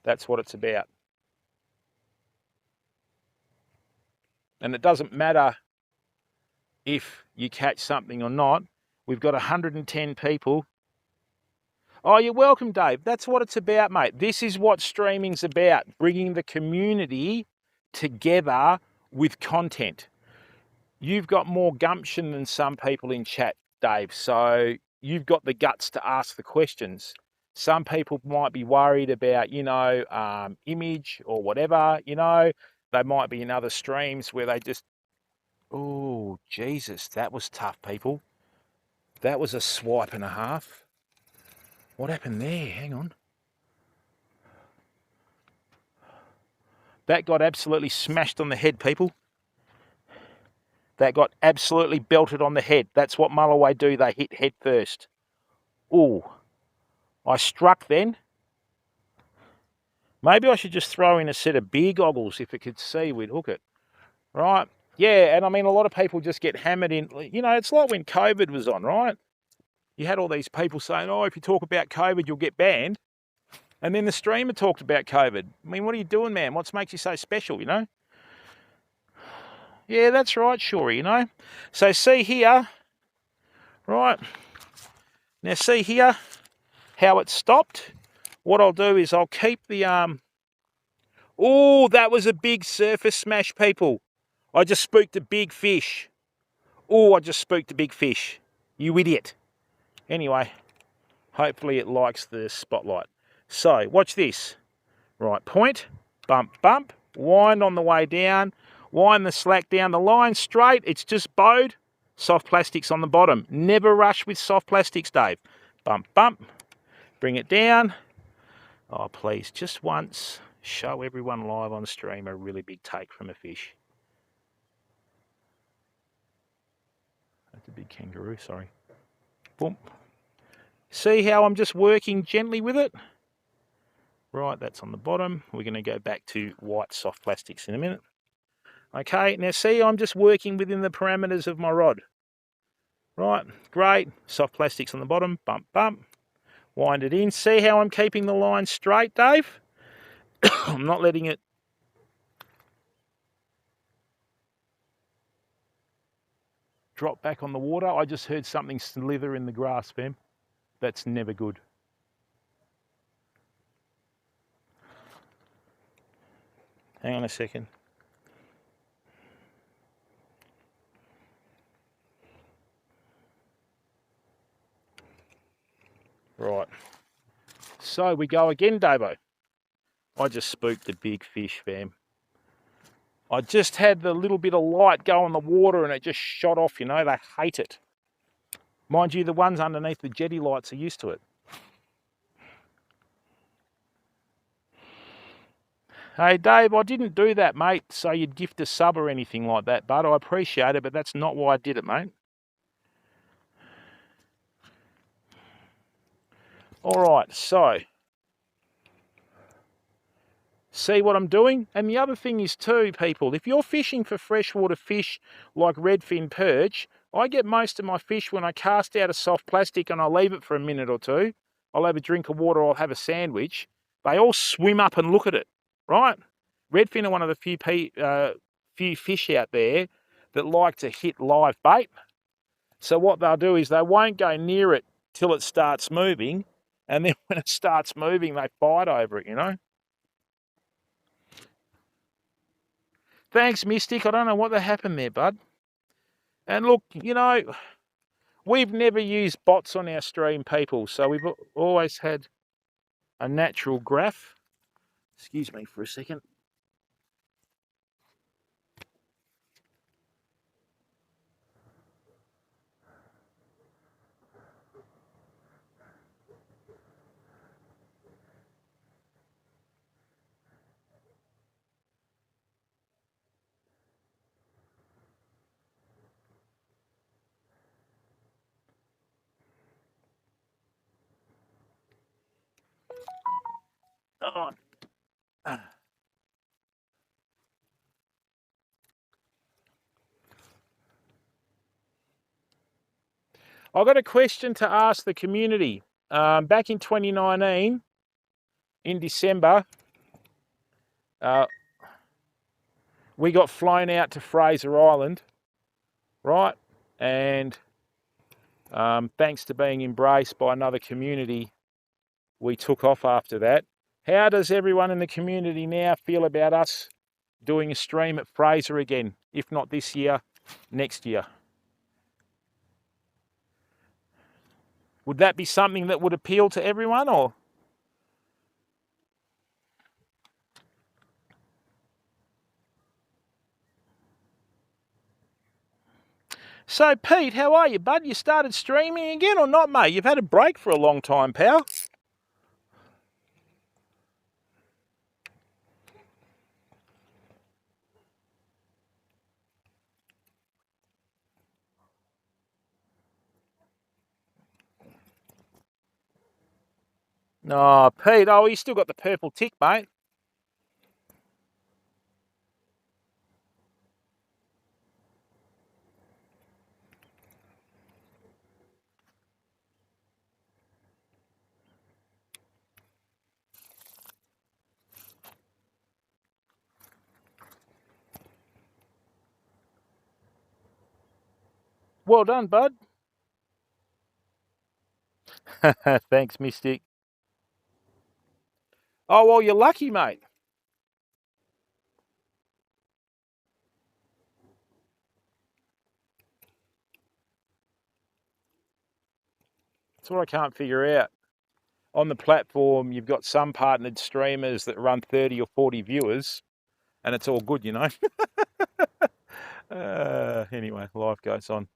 that's what it's about. And it doesn't matter if you catch something or not. We've got 110 people. Oh, you're welcome, Dave. That's what it's about, mate. This is what streaming's about, bringing the community together with content. You've got more gumption than some people in chat, Dave, so you've got the guts to ask the questions. Some people might be worried about, image or whatever, They might be in other streams where they just, oh, Jesus, that was tough, people. That was a swipe and a half. What happened there? Hang on. That got absolutely smashed on the head, people. That got absolutely belted on the head. That's what Mulloway do. They hit head first. Ooh. I struck then. Maybe I should just throw in a set of beer goggles. If it could see, we'd hook it. Right? Yeah, and I mean, a lot of people just get hammered in. It's like when COVID was on, right? You had all these people saying, oh, if you talk about COVID, you'll get banned. And then the streamer talked about COVID. I mean, what are you doing, man? What makes you so special, Yeah, that's right, Shuri, So see here, right? Now see here how it stopped. What I'll do is I'll keep the Oh, that was a big surface smash, people. I just spooked a big fish. Oh, I just spooked a big fish. You idiot. Anyway, hopefully it likes the spotlight. So, watch this. Right, point, bump, bump, wind on the way down, wind the slack down. The line straight, it's just bowed. Soft plastics on the bottom. Never rush with soft plastics, Dave. Bump, bump, bring it down. Oh, please, just once, show everyone live on stream a really big take from a fish. That's a big kangaroo, sorry. Boom. See how I'm just working gently with it? Right, that's on the bottom. We're going to go back to white soft plastics in a minute. Okay, now see, I'm just working within the parameters of my rod. Right, great. Soft plastics on the bottom, bump, bump. Wind it in. See how I'm keeping the line straight, Dave? I'm not letting it drop back on the water. I just heard something slither in the grass, fam. That's never good. Hang on a second. Right. So we go again, Davo. I just spooked a big fish, fam. I just had the little bit of light go on the water and it just shot off, They hate it. Mind you, the ones underneath the jetty lights are used to it. Hey, Dave, I didn't do that, mate, so you'd gift a sub or anything like that, bud. I appreciate it, but that's not why I did it, mate. All right, so See what I'm doing? And the other thing is too, people, if you're fishing for freshwater fish like redfin perch, I get most of my fish when I cast out a soft plastic and I leave it for a minute or two. I'll have a drink of water, I'll have a sandwich. They all swim up and look at it, right? Redfin are one of the few fish out there that like to hit live bait. So what they'll do is they won't go near it till it starts moving, and then when it starts moving, they fight over it, you know? Thanks, Mystic. I don't know what happened there, bud. And look, you know, we've never used bots on our stream, people, so we've always had a natural graph. Excuse me for a second. Oh. I've got a question to ask the community. Back in 2019, in December, we got flown out to Fraser Island, right? And thanks to being embraced by another community, we took off after that. How does everyone in the community now feel about us doing a stream at Fraser again? If not this year, next year. Would that be something that would appeal to everyone, or? So, Pete, how are you, bud? You started streaming again or not, mate? You've had a break for a long time, pal. Oh, Pete, you still got the purple tick, mate. Well done, bud. Thanks, Mystic. Oh, well, you're lucky, mate. That's what I can't figure out. On the platform, you've got some partnered streamers that run 30 or 40 viewers, and it's all good, you know. Anyway, life goes on.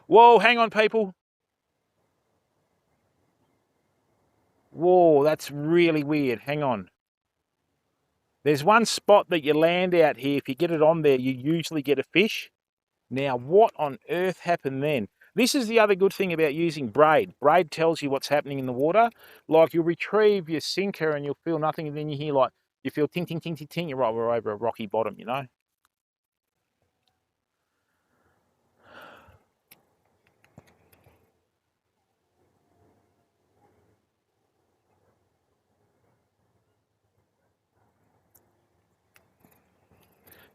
Whoa, hang on, people. Whoa, that's really weird. Hang on. There's one spot that you land out here. If you get it on there, you usually get a fish. Now, what on earth happened then? This is the other good thing about using braid. Braid tells you what's happening in the water. Like, you'll retrieve your sinker and you'll feel nothing, and then you hear, like, you feel ting, ting, ting, ting, ting. You're right, we're over a rocky bottom, you know?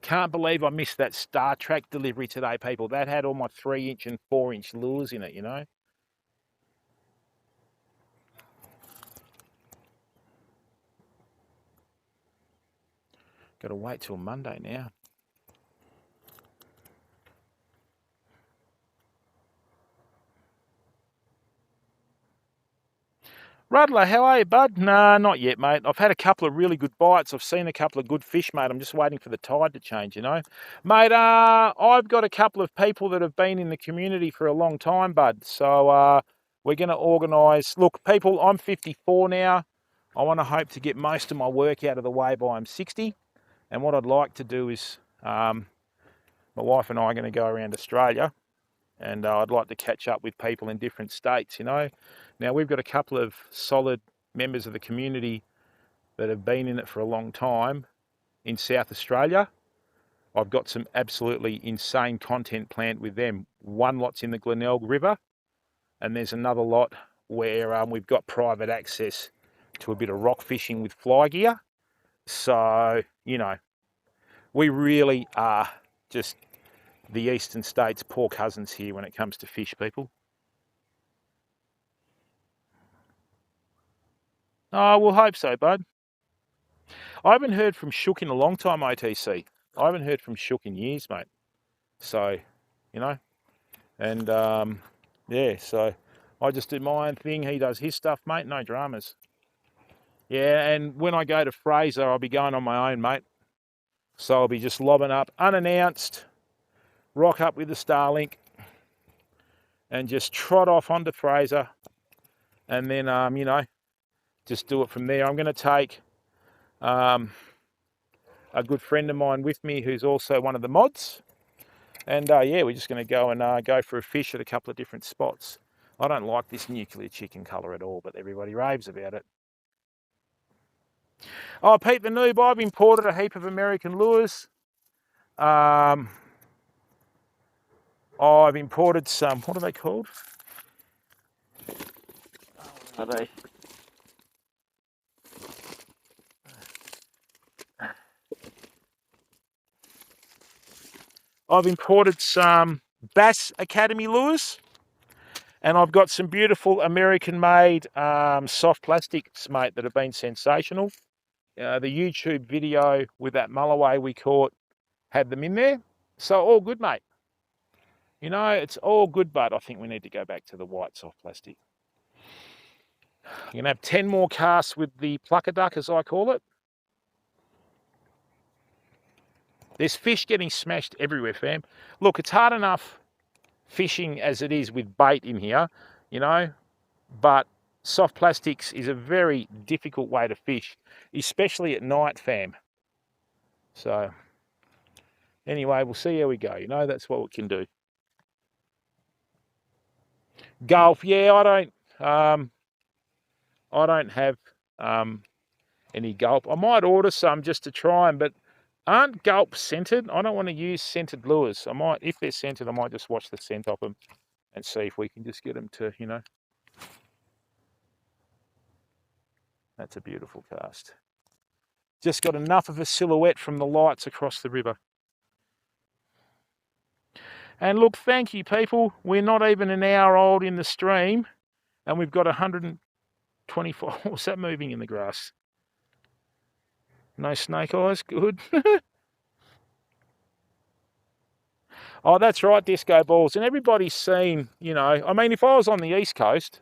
Can't believe I missed that Star Trek delivery today, people. That had all my 3-inch and 4-inch lures in it, you know? Got to wait till Monday now. Rudler, how are you, bud? Nah, not yet, mate. I've had a couple of really good bites. I've seen a couple of good fish, mate. I'm just waiting for the tide to change, you know. Mate, I've got a couple of people that have been in the community for a long time, bud. So we're going to organise. Look, people, I'm 54 now. I want to hope to get most of my work out of the way by I'm 60. And what I'd like to do is, my wife and I are going to go around Australia and I'd like to catch up with people in different states, you know. Now, we've got a couple of solid members of the community that have been in it for a long time in South Australia. I've got some absolutely insane content planned with them. One lot's in the Glenelg River, and there's another lot where we've got private access to a bit of rock fishing with fly gear. So, you know, we really are just the eastern states' poor cousins here when it comes to fish, people. Oh, we'll hope so, bud. I haven't heard from Shook in a long time, OTC. I haven't heard from Shook in years, mate. So, you know, and yeah, so I just do my own thing. He does his stuff, mate. No dramas. Yeah, and when I go to Fraser, I'll be going on my own, mate. So I'll be just lobbing up unannounced, rock up with the Starlink, and just trot off onto Fraser, and then you know, just do it from there. I'm going to take a good friend of mine with me who's also one of the mods, and yeah, we're just going to go and go for a fish at a couple of different spots. I don't like this nuclear chicken colour at all, but everybody raves about it. Oh, Pete the Noob, I've imported a heap of American lures. I've imported some, what are they called? Are they? I've imported some Bass Academy lures, and I've got some beautiful American-made soft plastics, mate, that have been sensational. The YouTube video with that mulloway we caught had them in there. So all good, mate. You know, it's all good, but I think we need to go back to the white soft plastic. I'm going to have 10 more casts with the plucker duck, as I call it. There's fish getting smashed everywhere, fam. Look, it's hard enough fishing as it is with bait in here, you know, but soft plastics is a very difficult way to fish, especially at night, fam. So anyway, we'll see how we go. You know, that's what we can do. Gulp, yeah, I don't have any gulp. I might order some just to try them, but aren't gulp scented? I don't want to use scented lures. I might, if they're scented, I might just watch the scent of them and see if we can just get them to, you know. That's a beautiful cast. Just got enough of a silhouette from the lights across the river. And look, thank you, people. We're not even an hour old in the stream, and we've got 124. What's that moving in the grass? No snake eyes, good. Oh, that's right, disco balls. And everybody's seen, you know, I mean, if I was on the East Coast,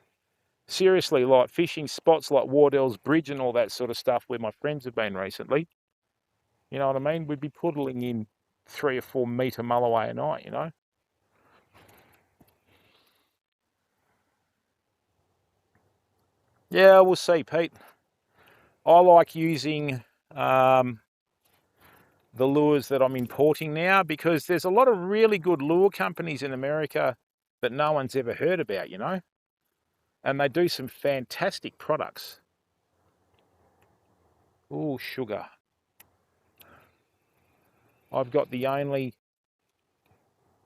seriously, like fishing spots like Wardell's Bridge and all that sort of stuff where my friends have been recently, you know what I mean? We'd be puddling in 3 or 4 metre mulloway a night, you know? Yeah, we'll see, Pete. I like using the lures that I'm importing now because there's a lot of really good lure companies in America that no one's ever heard about, you know? And they do some fantastic products. Oh, sugar. I've got the only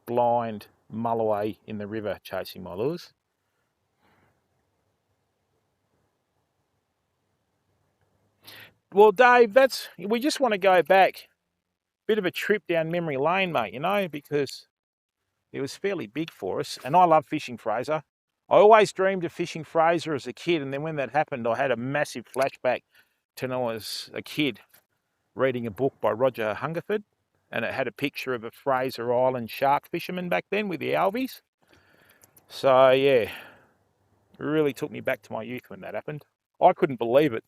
blind mulloway in the river chasing my lures. Well, Dave, we just want to go back. Bit of a trip down memory lane, mate, you know, because it was fairly big for us. And I love fishing Fraser. I always dreamed of fishing Fraser as a kid. And then when that happened, I had a massive flashback to when I was a kid reading a book by Roger Hungerford. And it had a picture of a Fraser Island shark fisherman back then with the Albies. So, yeah, it really took me back to my youth when that happened. I couldn't believe it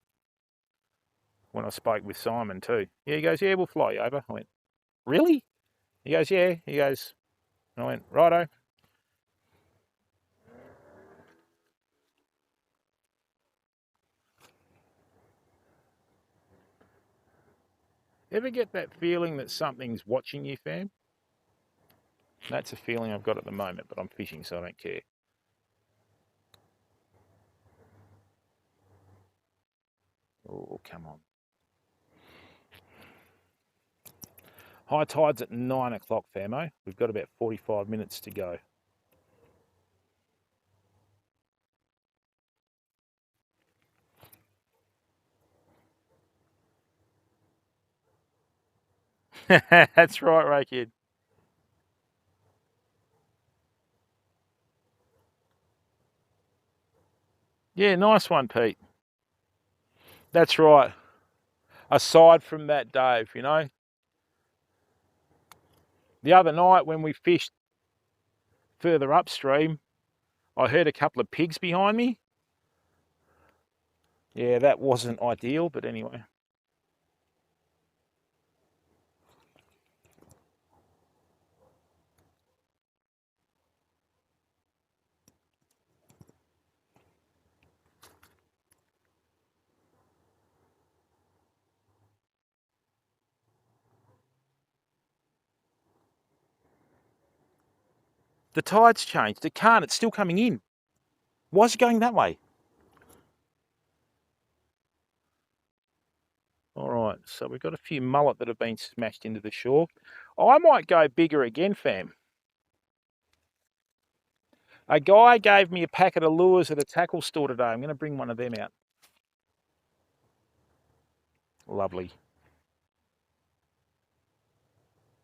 when I spoke with Simon too. Yeah, he goes, yeah, we'll fly you over. I went, really? He goes, yeah. He goes, and I went, righto. Ever get that feeling that something's watching you, fam? That's a feeling I've got at the moment, but I'm fishing, so I don't care. Oh, come on. High tide's at 9 o'clock, Famo. We've got about 45 minutes to go. That's right, Ray Kid. Yeah, nice one, Pete. That's right. Aside from that, Dave, you know, the other night when we fished further upstream, I heard a couple of pigs behind me. Yeah, that wasn't ideal, but anyway. The tide's changed. It can't. It's still coming in. Why is it going that way? All right, so we've got a few mullet that have been smashed into the shore. I might go bigger again, fam. A guy gave me a packet of lures at a tackle store today. I'm going to bring one of them out. Lovely.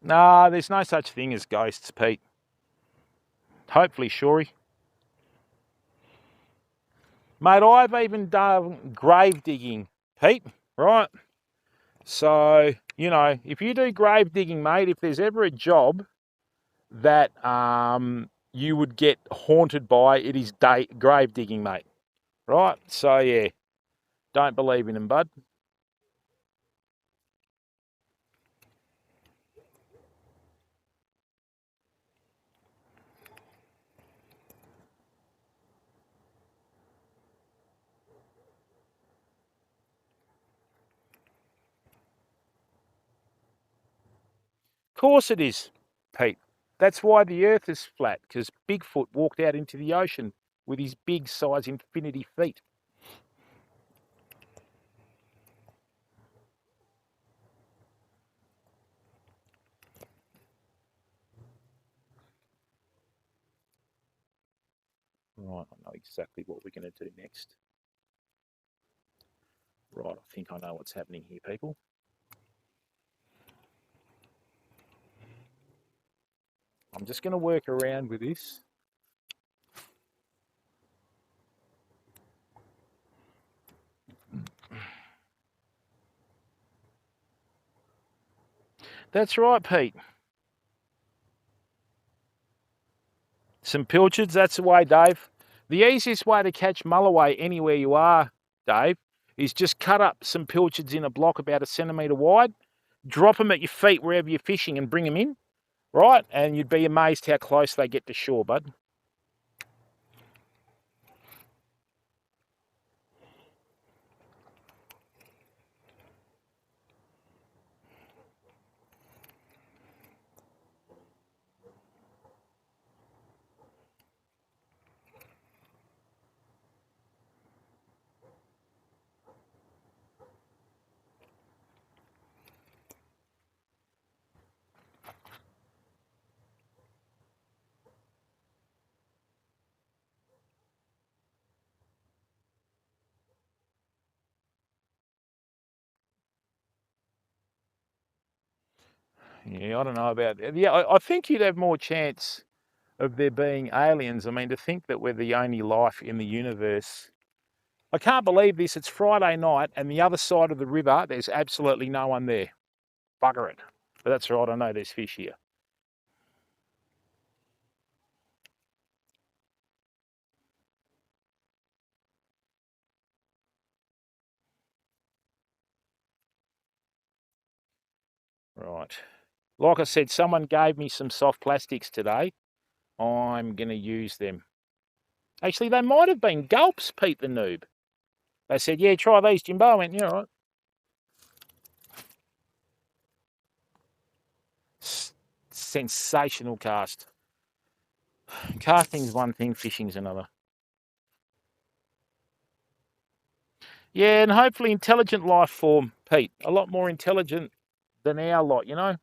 Nah, there's no such thing as ghosts, Pete. Hopefully, Shory. Mate, I've even done grave digging, Pete, right? So, you know, if you do grave digging, mate, if there's ever a job that you would get haunted by, it is grave digging, mate. Right? So, yeah, don't believe in them, bud. Of course it is, Pete. That's why the earth is flat, because Bigfoot walked out into the ocean with his big size infinity feet. Right, I know exactly what we're going to do next. Right, I think I know what's happening here, people. I'm just going to work around with this. That's right, Pete. Some pilchards, that's the way, Dave. The easiest way to catch mulloway anywhere you are, Dave, is just cut up some pilchards in a block about a centimetre wide, drop them at your feet wherever you're fishing and bring them in, right? And you'd be amazed how close they get to shore, bud. Yeah, I don't know about that. Yeah, I think you'd have more chance of there being aliens. I mean, to think that we're the only life in the universe. I can't believe this. It's Friday night, and the other side of the river, there's absolutely no one there. Bugger it. But that's right, I know there's fish here. Right. Like I said, someone gave me some soft plastics today. I'm going to use them. Actually, they might have been gulps, Pete the noob. They said, yeah, try these, Jimbo. I went, yeah, all right. sensational cast. Casting's one thing, fishing's another. Yeah, and hopefully intelligent life form, Pete. A lot more intelligent than our lot, you know?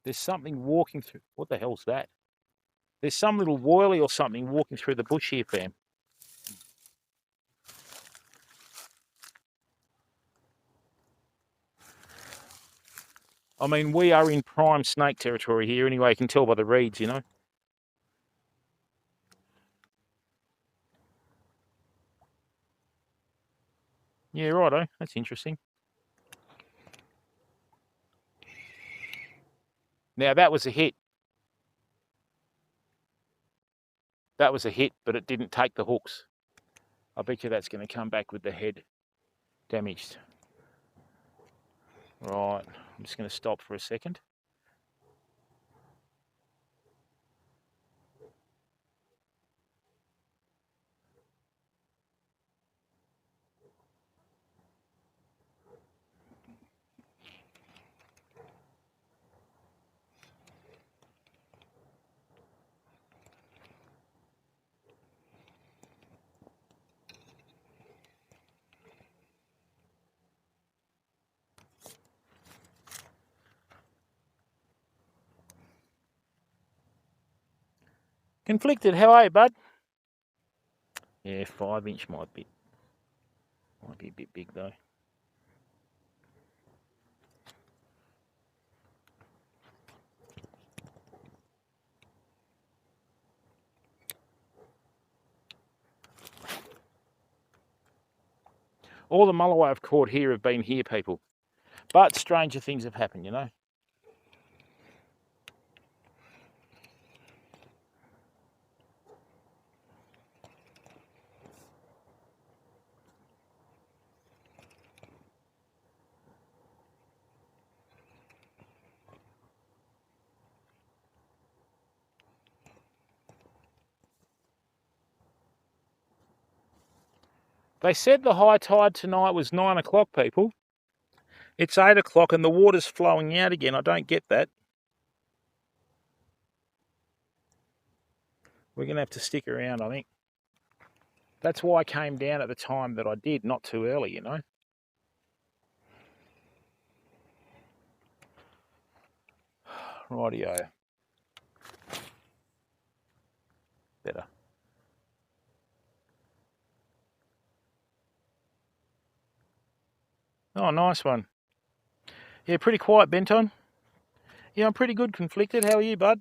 There's something walking through. What the hell's that? There's some little woylie or something walking through the bush here, fam. I mean, we are in prime snake territory here anyway. You can tell by the reeds, you know. Yeah, righto. That's interesting. Now, that was a hit. That was a hit, but it didn't take the hooks. I bet you that's going to come back with the head damaged. Right, I'm just going to stop for a second. Conflicted, how are you, bud? Yeah, 5-inch might be a bit big though. All the mulloway I've caught here have been here, people. But stranger things have happened, you know. They said the high tide tonight was 9 o'clock, people. It's 8 o'clock and the water's flowing out again. I don't get that. We're going to have to stick around, I think. That's why I came down at the time that I did, not too early, you know. Rightio. Better. Oh, nice one. Yeah, pretty quiet, Benton. Yeah, I'm pretty good, Conflicted. How are you, bud?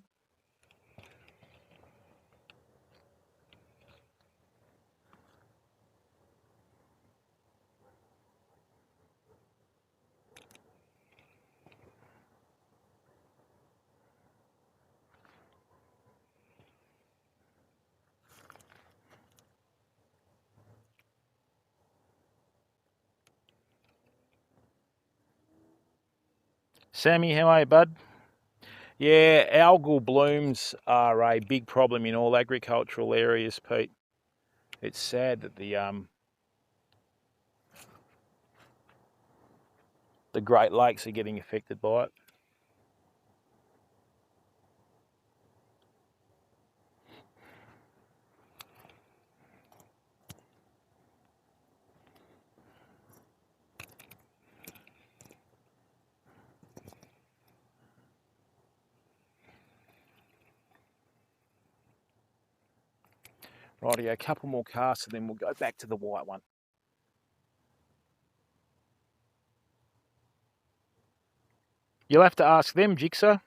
Sammy, how are you, bud? Yeah, algal blooms are a big problem in all agricultural areas, Pete. It's sad that the Great Lakes are getting affected by it. Righty, a couple more casts and then we'll go back to the white one. You'll have to ask them, Jigsaw.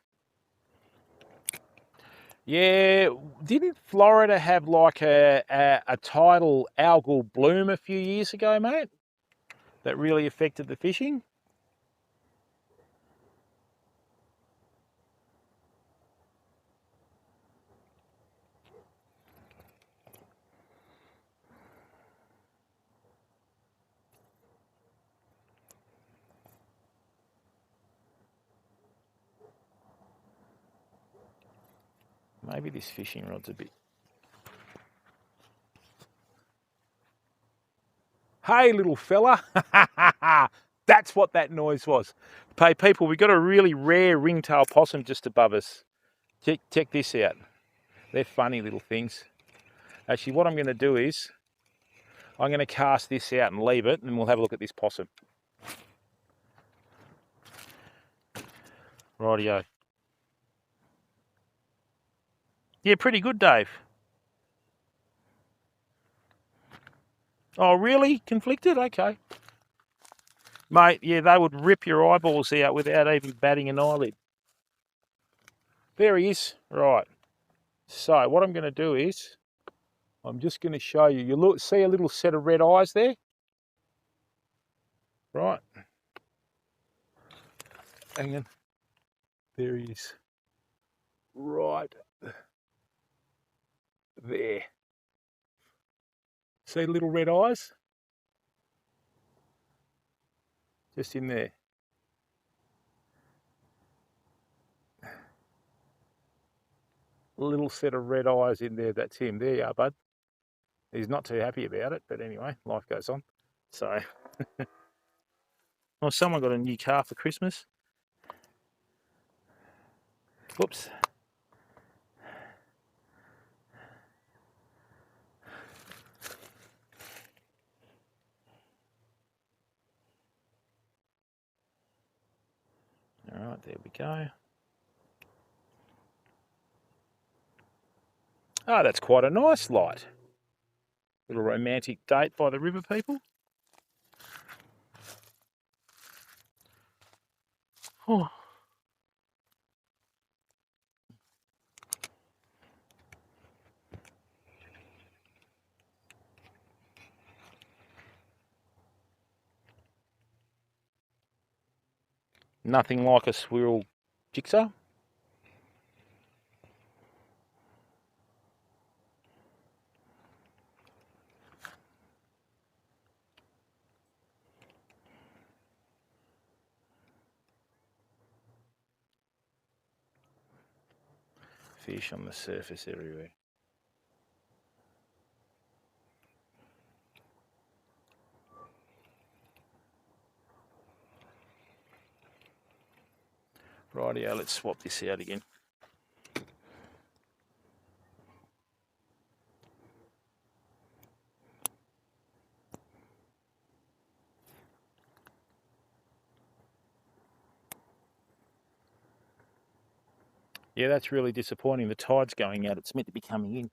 Yeah, didn't Florida have like a tidal algal bloom a few years ago, mate? That really affected the fishing? Maybe this fishing rod's a bit... Hey, little fella. That's what that noise was. Hey, people, we've got a really rare ringtail possum just above us. Check this out. They're funny little things. Actually, what I'm going to do is I'm going to cast this out and leave it, and we'll have a look at this possum. Rightio. Yeah, pretty good, Dave. Oh, really? Conflicted? Okay. Mate, yeah, they would rip your eyeballs out without even batting an eyelid. There he is. Right. So what I'm going to do is I'm just going to show you. You see a little set of red eyes there? Right. Hang on. There he is. Right there. See little red eyes? Just in there. A little set of red eyes in there. That's him. There you are, bud. He's not too happy about it, but anyway, life goes on. So, well, someone got a new car for Christmas. Whoops. All right, there we go. Ah, that's quite a nice light. Little romantic date by the river, people. Oh. Nothing like a swirl jigsaw. Fish on the surface everywhere. Rightio, let's swap this out again. Yeah, that's really disappointing. The tide's going out. It's meant to be coming in.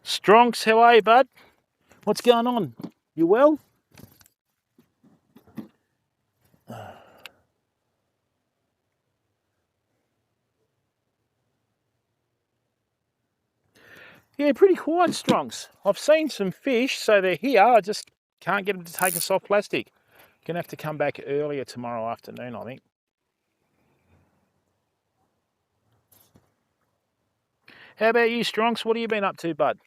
Stronks, how are you, bud? What's going on? You well? Yeah, pretty quiet, Stronks. I've seen some fish, so they're here. I just can't get them to take us off plastic. Gonna have to come back earlier tomorrow afternoon, I think. How about you, Strongs? What have you been up to, bud?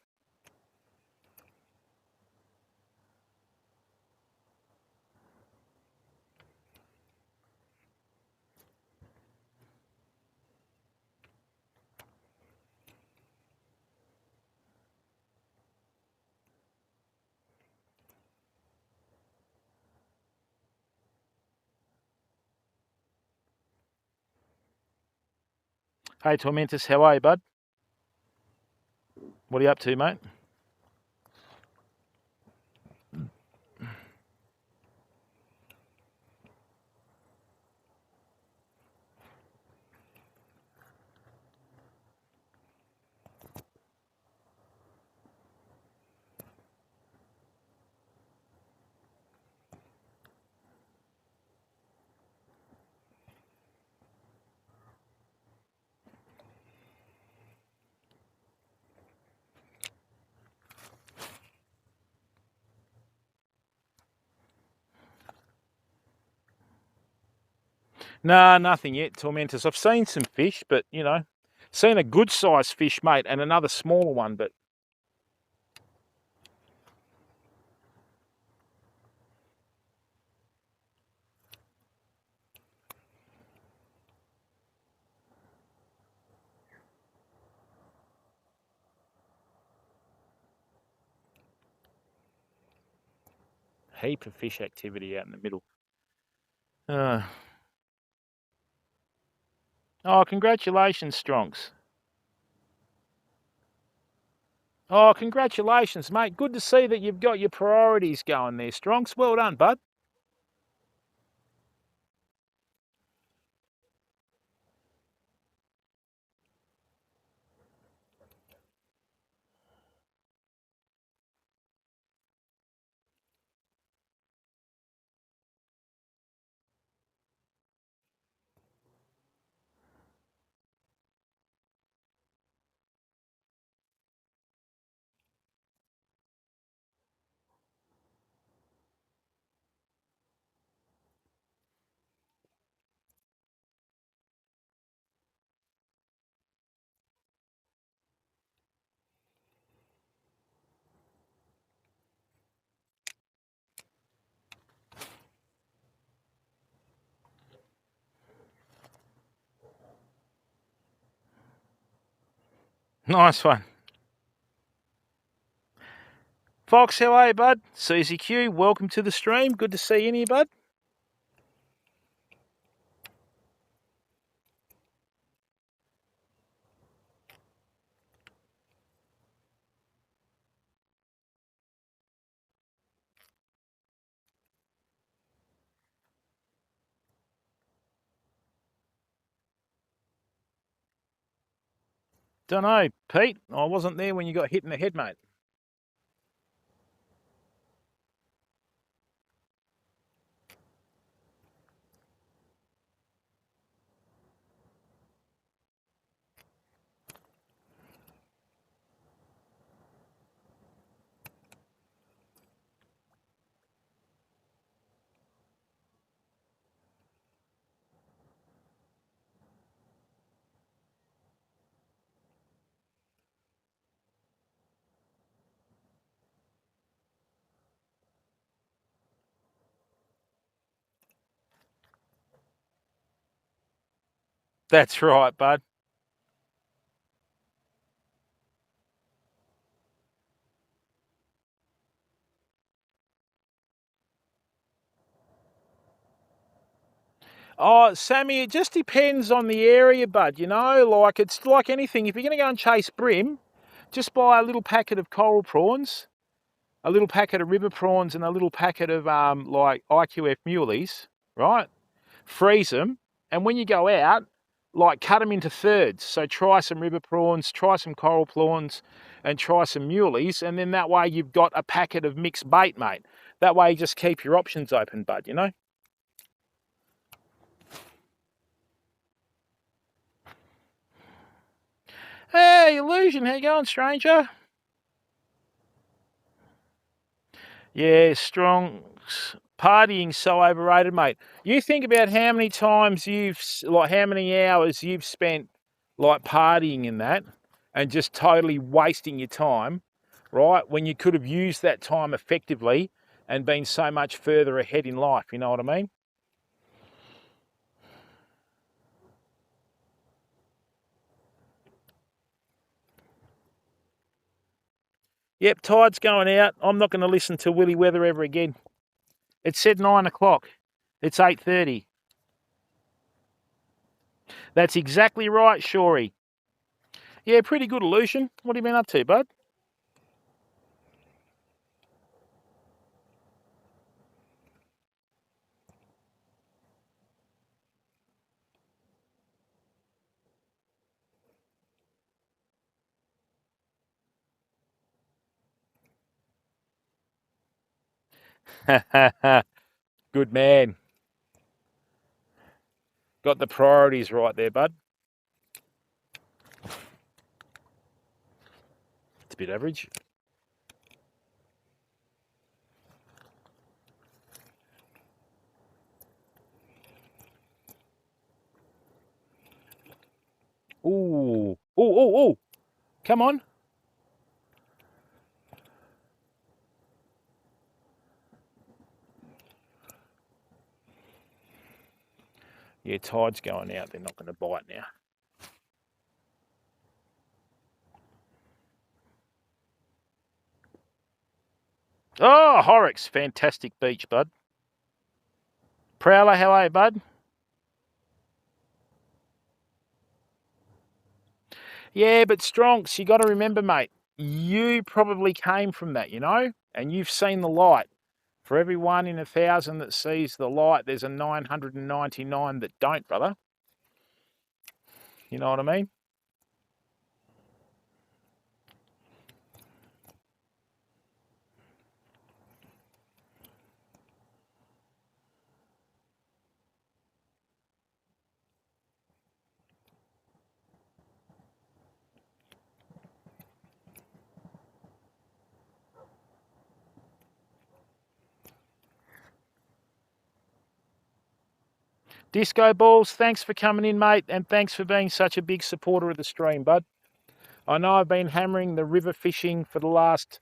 Hey, Tormentus, how are you, bud? What are you up to, mate? Nah, nothing yet, Tormentus. I've seen some fish, but, you know, seen a good-sized fish, mate, and another smaller one, but... heap of fish activity out in the middle. Oh, congratulations, Strongs. Oh, congratulations, mate. Good to see that you've got your priorities going there, Strongs. Well done, bud. Nice one. Fox, how are you, bud? CZQ, welcome to the stream. Good to see you in here, bud. Don't know, Pete. I wasn't there when you got hit in the head, mate. That's right, bud. Oh, Sammy, it just depends on the area, bud. You know, like it's like anything. If you're going to go and chase brim, just buy a little packet of coral prawns, a little packet of river prawns, and a little packet of like IQF muleys, right? Freeze them, and when you go out, like cut them into thirds. So try some river prawns, try some coral prawns, and try some muleys, and then that way you've got a packet of mixed bait, mate. That way you just keep your options open, bud, you know? Hey, Illusion, how you going, stranger? Yeah, strong. Partying's so overrated, mate. You think about how many times how many hours you've spent, like, partying in that and just totally wasting your time, right? When you could have used that time effectively and been so much further ahead in life, you know what I mean? Yep, tide's going out. I'm not going to listen to Willy Weather ever again. It said 9 o'clock. It's 8:30. That's exactly right, Shorey. Yeah, pretty good, Lucian. What have you been up to, bud? Good man. Got the priorities right there, bud. It's a bit average. Ooh. Ooh. Come on. Yeah, tide's going out. They're not going to bite now. Oh, Horrocks. Fantastic beach, bud. Prowler, how are you, bud? Yeah, but Stronks, you got to remember, mate, you probably came from that, and you've seen the light. For every 1 in 1,000 that sees the light, there's a 999 that don't, brother. You know what I mean? Disco Balls, thanks for coming in, mate, and thanks for being such a big supporter of the stream, bud. I know I've been hammering the river fishing for the last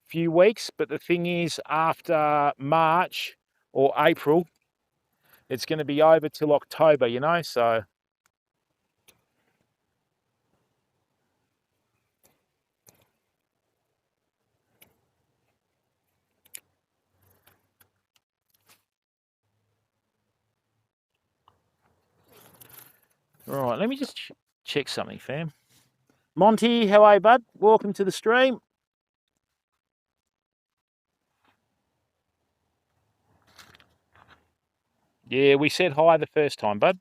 few weeks, but the thing is, after March or April, it's going to be over till October, so. Right, let me just check something, fam. Monty, how are you, bud? Welcome to the stream. Yeah, we said hi the first time, bud.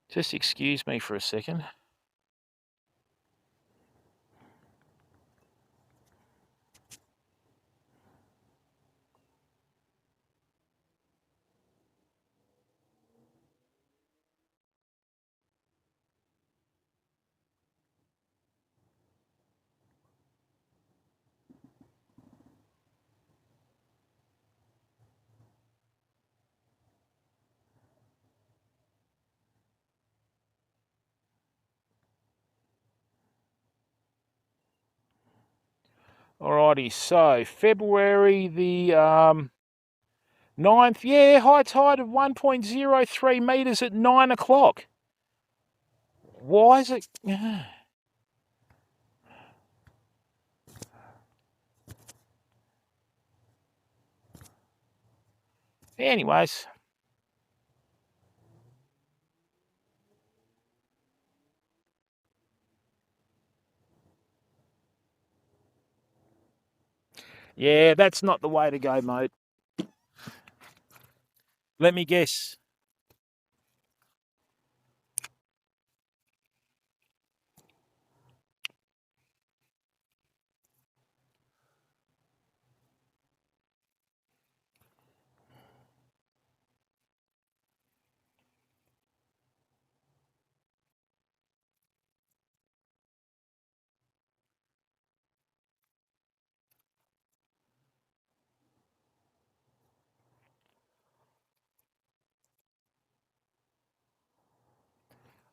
Just excuse me for a second. Alrighty, so February the 9th, yeah, high tide of 1.03 metres at 9 o'clock. Why is it? Anyways. Yeah, that's not the way to go, mate. Let me guess.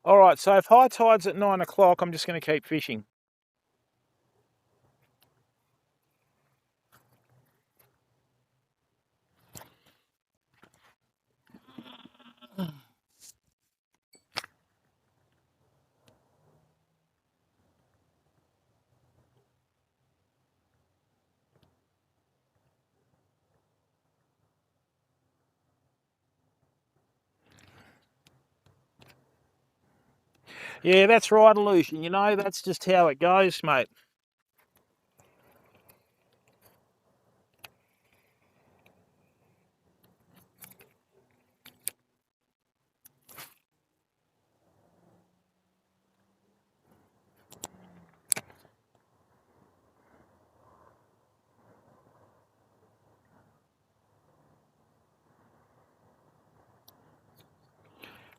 All right, so if high tide's at 9 o'clock, I'm just going to keep fishing. Yeah, that's right, Illusion. You know, that's just how it goes, mate.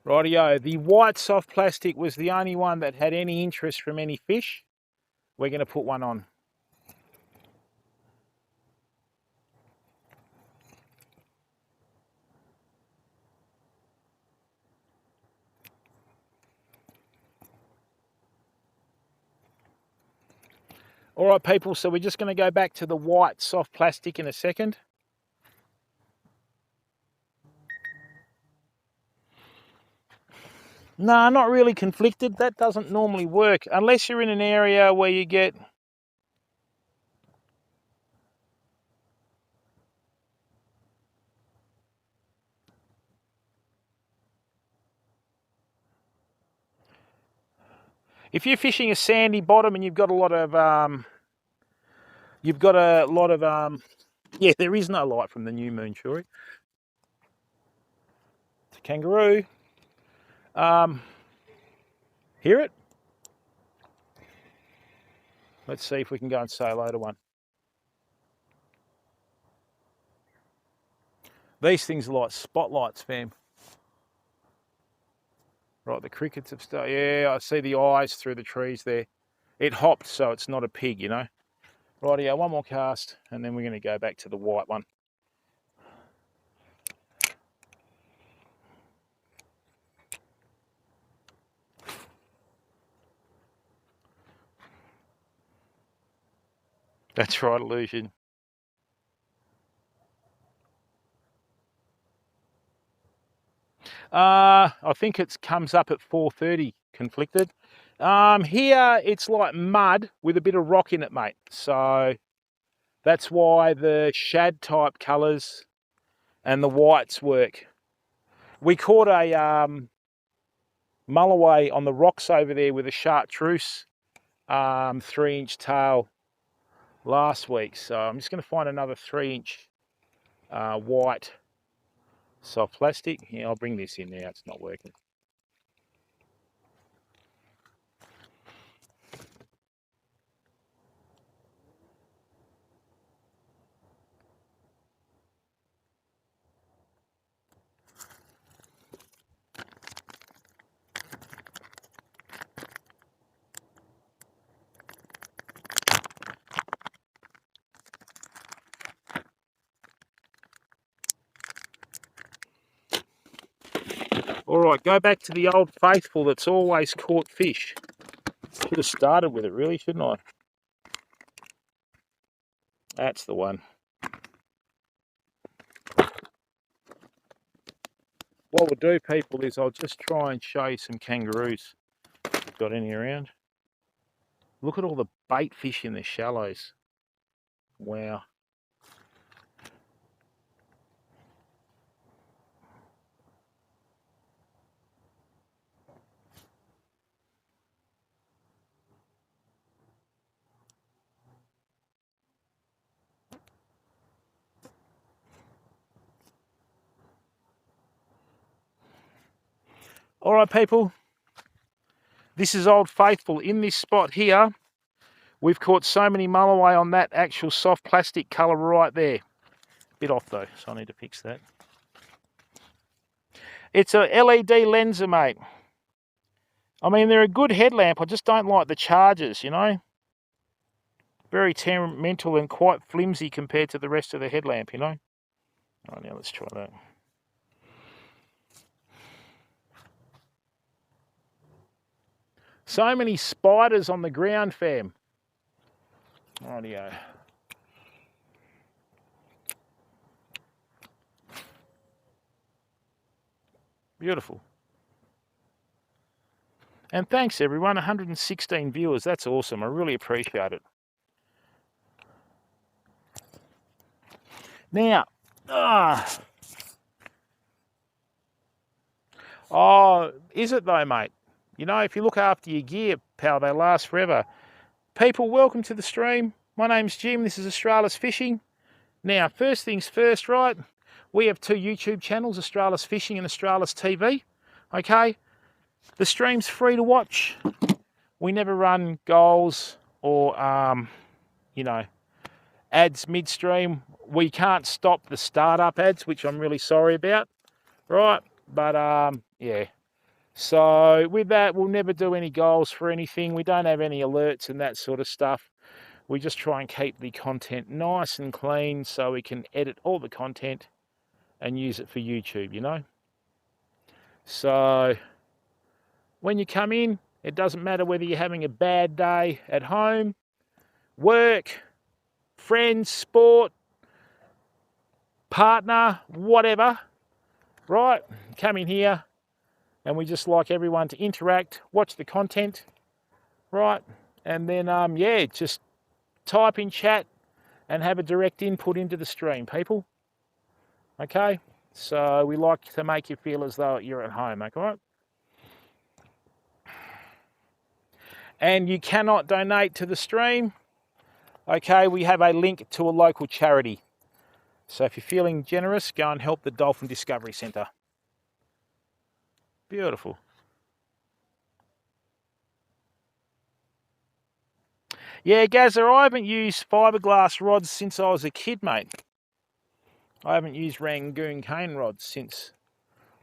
Rightio, the white soft plastic was the only one that had any interest from any fish. We're going to put one on. All right, people, so we're just going to go back to the white soft plastic in a second. No, not really conflicted. That doesn't normally work unless you're in an area where you get... If you're fishing a sandy bottom and you've got a lot of... yeah, there is no light from the new moon, Shuri. It's a kangaroo. Hear it? Let's see if we can go and say hello to one. These things are like spotlights, fam. Right, the crickets have started. Yeah, I see the eyes through the trees there. It hopped, so it's not a pig, you know. Rightio, one more cast, and then we're going to go back to the white one. That's right, Illusion. I think it comes up at 4:30, conflicted. Here it's like mud with a bit of rock in it, mate. So that's why the shad type colours and the whites work. We caught a mulloway on the rocks over there with a chartreuse 3-inch tail last week. So I'm just going to find another 3-inch white soft plastic. Yeah, I'll bring this in now. It's not working. All right, go back to the old faithful that's always caught fish. Should have started with it, really, shouldn't I? That's the one. What we'll do, people, is I'll just try and show you some kangaroos. If we've got any around. Look at all the bait fish in the shallows. Wow. All right, people. This is Old Faithful. In this spot here, we've caught so many mulloway on that actual soft plastic colour right there. Bit off though, so I need to fix that. It's a LED lenser, mate. I mean, they're a good headlamp. I just don't like the charges, you know. Very temperamental and quite flimsy compared to the rest of the headlamp, you know. All right, now let's try that. So many spiders on the ground, fam. Rightio. Beautiful. And thanks everyone, 116 viewers. That's awesome. I really appreciate it. Now, oh, is it though, mate? You know, if you look after your gear, pal, they last forever. People, welcome to the stream. My name's Jim. This is Australis Fishing. Now, first things first, right? We have 2 YouTube channels, Australis Fishing and Australis TV. Okay? The stream's free to watch. We never run goals or, you know, ads midstream. We can't stop the startup ads, which I'm really sorry about, right? But, yeah. So with that, we'll never do any goals for anything. We don't have any alerts and that sort of stuff. We just try and keep the content nice and clean so we can edit all the content and use it for YouTube, you know? So when you come in, it doesn't matter whether you're having a bad day at home, work, friends, sport, partner, whatever, right? Come in here and we just like everyone to interact, watch the content, right? And then, yeah, just type in chat and have a direct input into the stream, people. Okay? So we like to make you feel as though you're at home, okay? Right? And you cannot donate to the stream. Okay, we have a link to a local charity. So if you're feeling generous, go and help the Dolphin Discovery Centre. Beautiful. Yeah, Gazza, I haven't used fiberglass rods since I was a kid, mate. I haven't used Rangoon cane rods since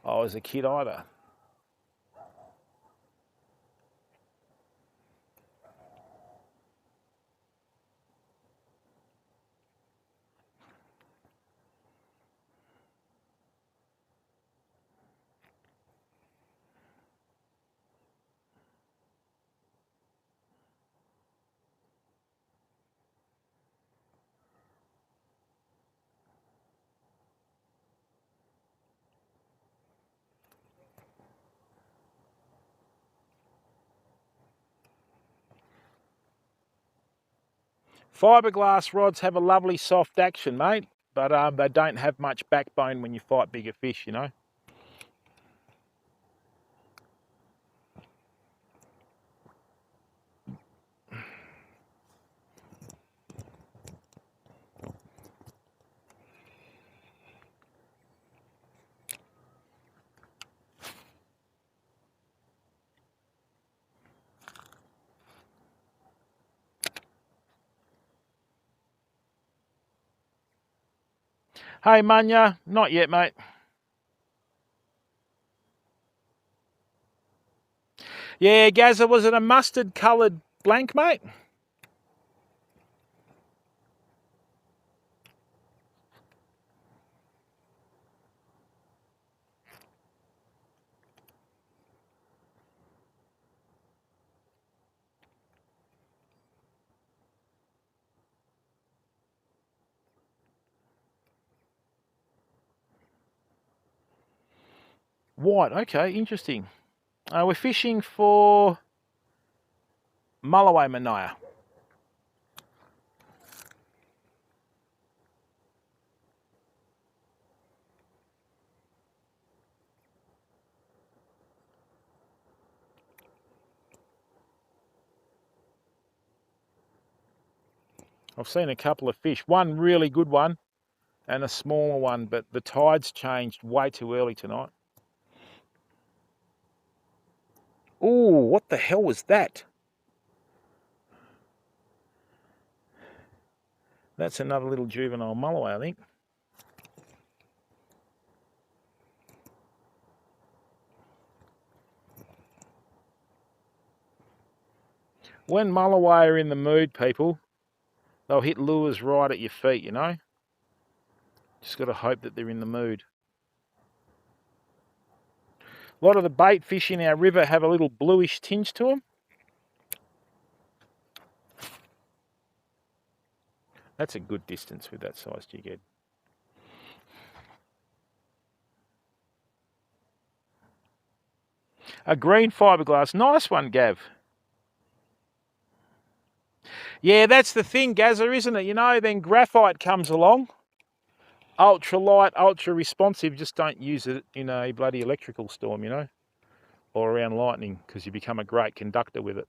I was a kid either. Fiberglass rods have a lovely soft action, mate, but they don't have much backbone when you fight bigger fish, you know. Hey, Munya, not yet, mate. Yeah, Gazza, was it a mustard coloured blank, mate? White, okay, interesting. We're fishing for Mulloway Mania. I've seen a couple of fish, one really good one and a smaller one, but the tide's changed way too early tonight. Ooh, what the hell was that? That's another little juvenile mulloway, I think. When mulloway are in the mood, people, they'll hit lures right at your feet, you know? Just got to hope that they're in the mood. A lot of the bait fish in our river have a little bluish tinge to them. That's a good distance with that size jig head. A green fiberglass. Nice one, Gav. Yeah, that's the thing, Gazza, isn't it? You know, then graphite comes along. Ultra light, ultra responsive. Just don't use it in a bloody electrical storm, you know, or around lightning, because you become a great conductor with it.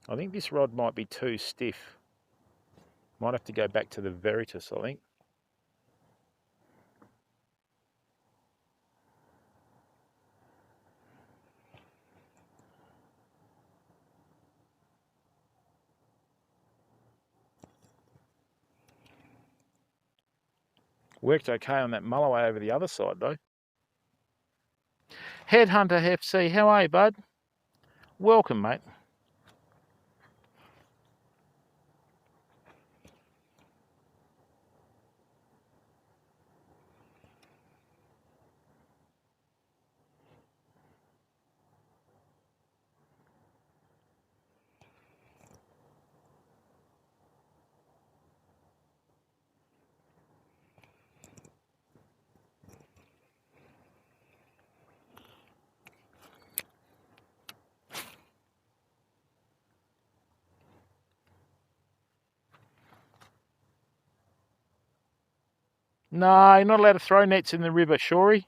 I think this rod might be too stiff. Might have to go back to the Veritas, I think. Worked okay on that Mulloway over the other side though. Headhunter FC, how are you, bud? Welcome, mate. No, you're not allowed to throw nets in the river, Shory.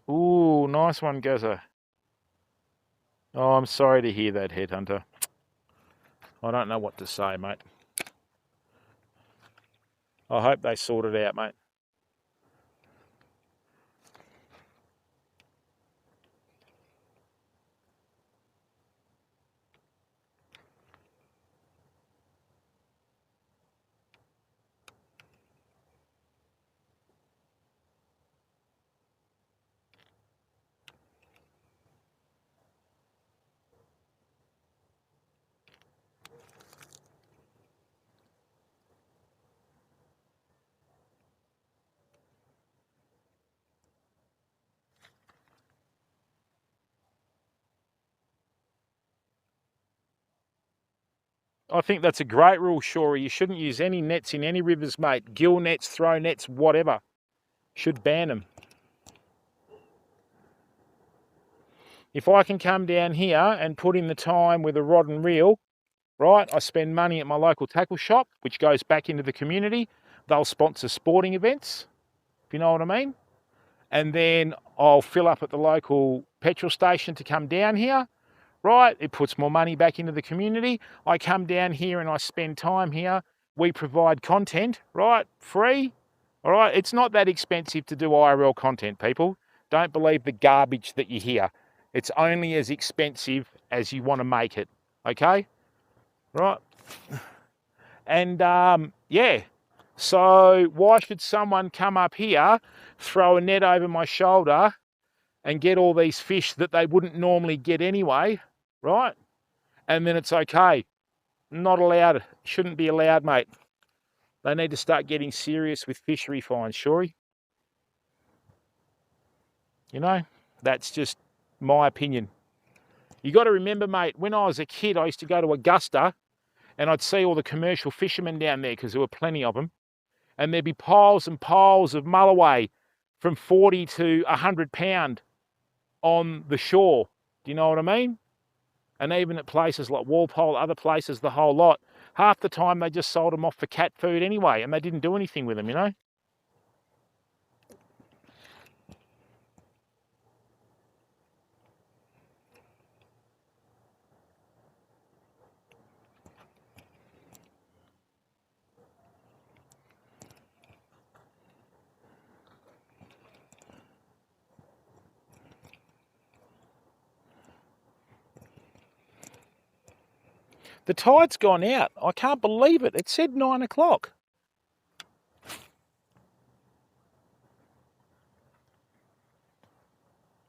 Ooh, nice one, Gaza. Oh, I'm sorry to hear that, Headhunter. I don't know what to say, mate. I hope they sort it out, mate. I think that's a great rule, Shory. You shouldn't use any nets in any rivers, mate. Gill nets, throw nets, whatever. Should ban them. If I can come down here and put in the time with a rod and reel, right, I spend money at my local tackle shop, which goes back into the community. They'll sponsor sporting events, if you know what I mean. And then I'll fill up at the local petrol station to come down here, right? It puts more money back into the community. I come down here and I spend time here. We provide content, right? Free, all right? It's not that expensive to do IRL content, people. Don't believe the garbage that you hear. It's only as expensive as you want to make it, okay? Right? And, yeah. So why should someone come up here, throw a net over my shoulder and get all these fish that they wouldn't normally get anyway, right? And then it's okay. Not allowed. Shouldn't be allowed, mate. They need to start getting serious with fishery fines, Shory. You know, that's just my opinion. You got to remember, mate, when I was a kid, I used to go to Augusta and I'd see all the commercial fishermen down there because there were plenty of them. And there'd be piles and piles of mulloway from 40 to 100 pound on the shore. Do you know what I mean? And even at places like Walpole, other places, the whole lot. Half the time they just sold them off for cat food anyway, and they didn't do anything with them, you know? The tide's gone out. I can't believe it. It said 9 o'clock.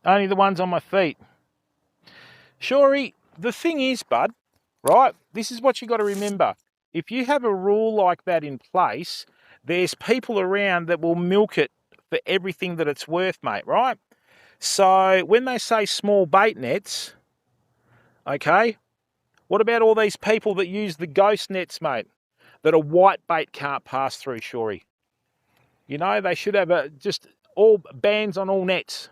Only the ones on my feet. Shory, the thing is, bud, right? This is what you got to remember. If you have a rule like that in place, there's people around that will milk it for everything that it's worth, mate, right? So when they say small bait nets, okay, what about all these people that use the ghost nets, mate, that a white bait can't pass through, Shory? You know, they should have just all bans on all nets,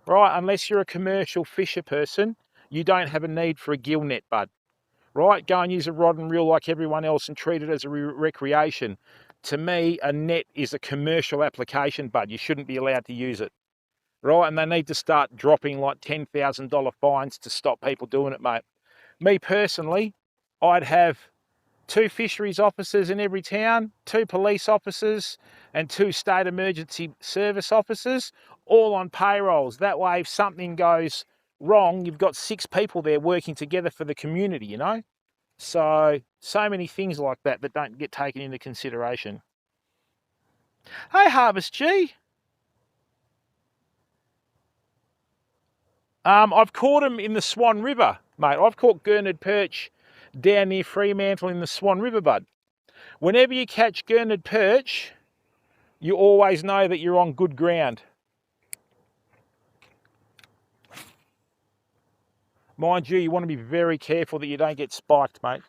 right? Unless you're a commercial fisher person, you don't have a need for a gill net, bud. Right? Go and use a rod and reel like everyone else and treat it as a recreation. To me, a net is a commercial application, bud. You shouldn't be allowed to use it. Right? And they need to start dropping like $10,000 fines to stop people doing it, mate. Me personally, I'd have 2 fisheries officers in every town, 2 police officers, and 2 state emergency service officers, all on payrolls. That way, if something goes wrong, you've got 6 people there working together for the community, you know? So many things like that that don't get taken into consideration. Hey, Harvest G. I've caught them in the Swan River, mate. I've caught Gurnard perch down near Fremantle in the Swan River, bud. Whenever you catch Gurnard perch, you always know that you're on good ground. Mind you, you want to be very careful that you don't get spiked, mate.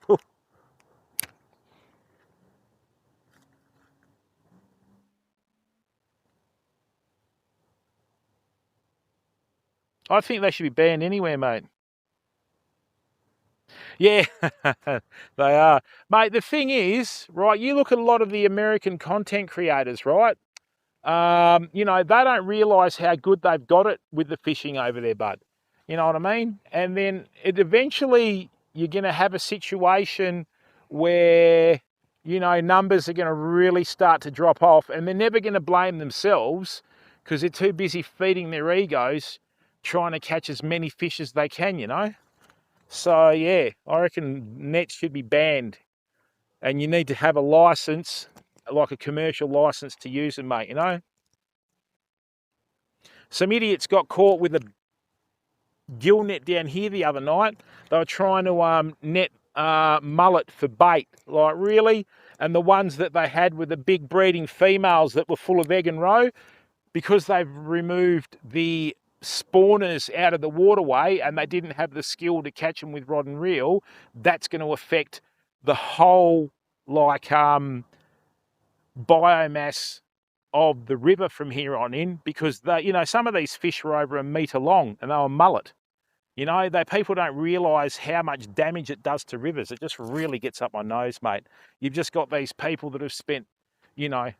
I think they should be banned anywhere, mate. Yeah, they are. Mate, the thing is, right, you look at a lot of the American content creators, right? You know, they don't realise how good they've got it with the fishing over there, bud. You know what I mean? And then eventually you're going to have a situation where, you know, numbers are going to really start to drop off, and they're never going to blame themselves because they're too busy feeding their egos trying to catch as many fish as they can, you know? So, yeah, I reckon nets should be banned, and you need to have a license, like a commercial license to use them, mate, you know? Some idiots got caught with a gill net down here the other night. They were trying to net mullet for bait. Like, really? And the ones that they had were the big breeding females that were full of egg and roe. Because they've removed the spawners out of the waterway and they didn't have the skill to catch them with rod and reel, that's going to affect the whole, like, biomass of the river from here on in, because they, you know, some of these fish were over a metre long and they were mullet. You know, people don't realise how much damage it does to rivers. It just really gets up my nose, mate. You've just got these people that have spent, you know,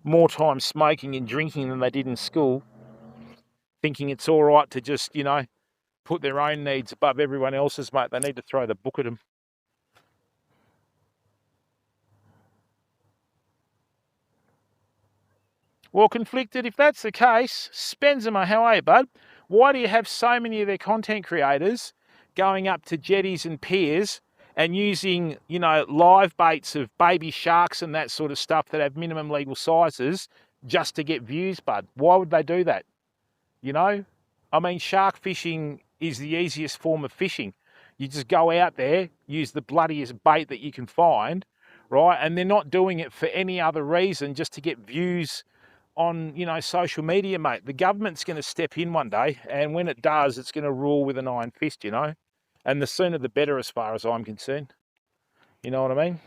more time smoking and drinking than they did in school, thinking it's all right to just, you know, put their own needs above everyone else's, mate. They need to throw the book at them. Well, Conflicted, if that's the case, Spenzema, how are you, bud? Why do you have so many of their content creators going up to jetties and piers and using, you know, live baits of baby sharks and that sort of stuff that have minimum legal sizes just to get views, bud? Why would they do that? You know? I mean, shark fishing is the easiest form of fishing. You just go out there, use the bloodiest bait that you can find, right? And they're not doing it for any other reason, just to get views on, you know, social media, mate. The government's going to step in one day, and when it does, it's going to rule with an iron fist, you know? And the sooner the better, as far as I'm concerned. You know what I mean?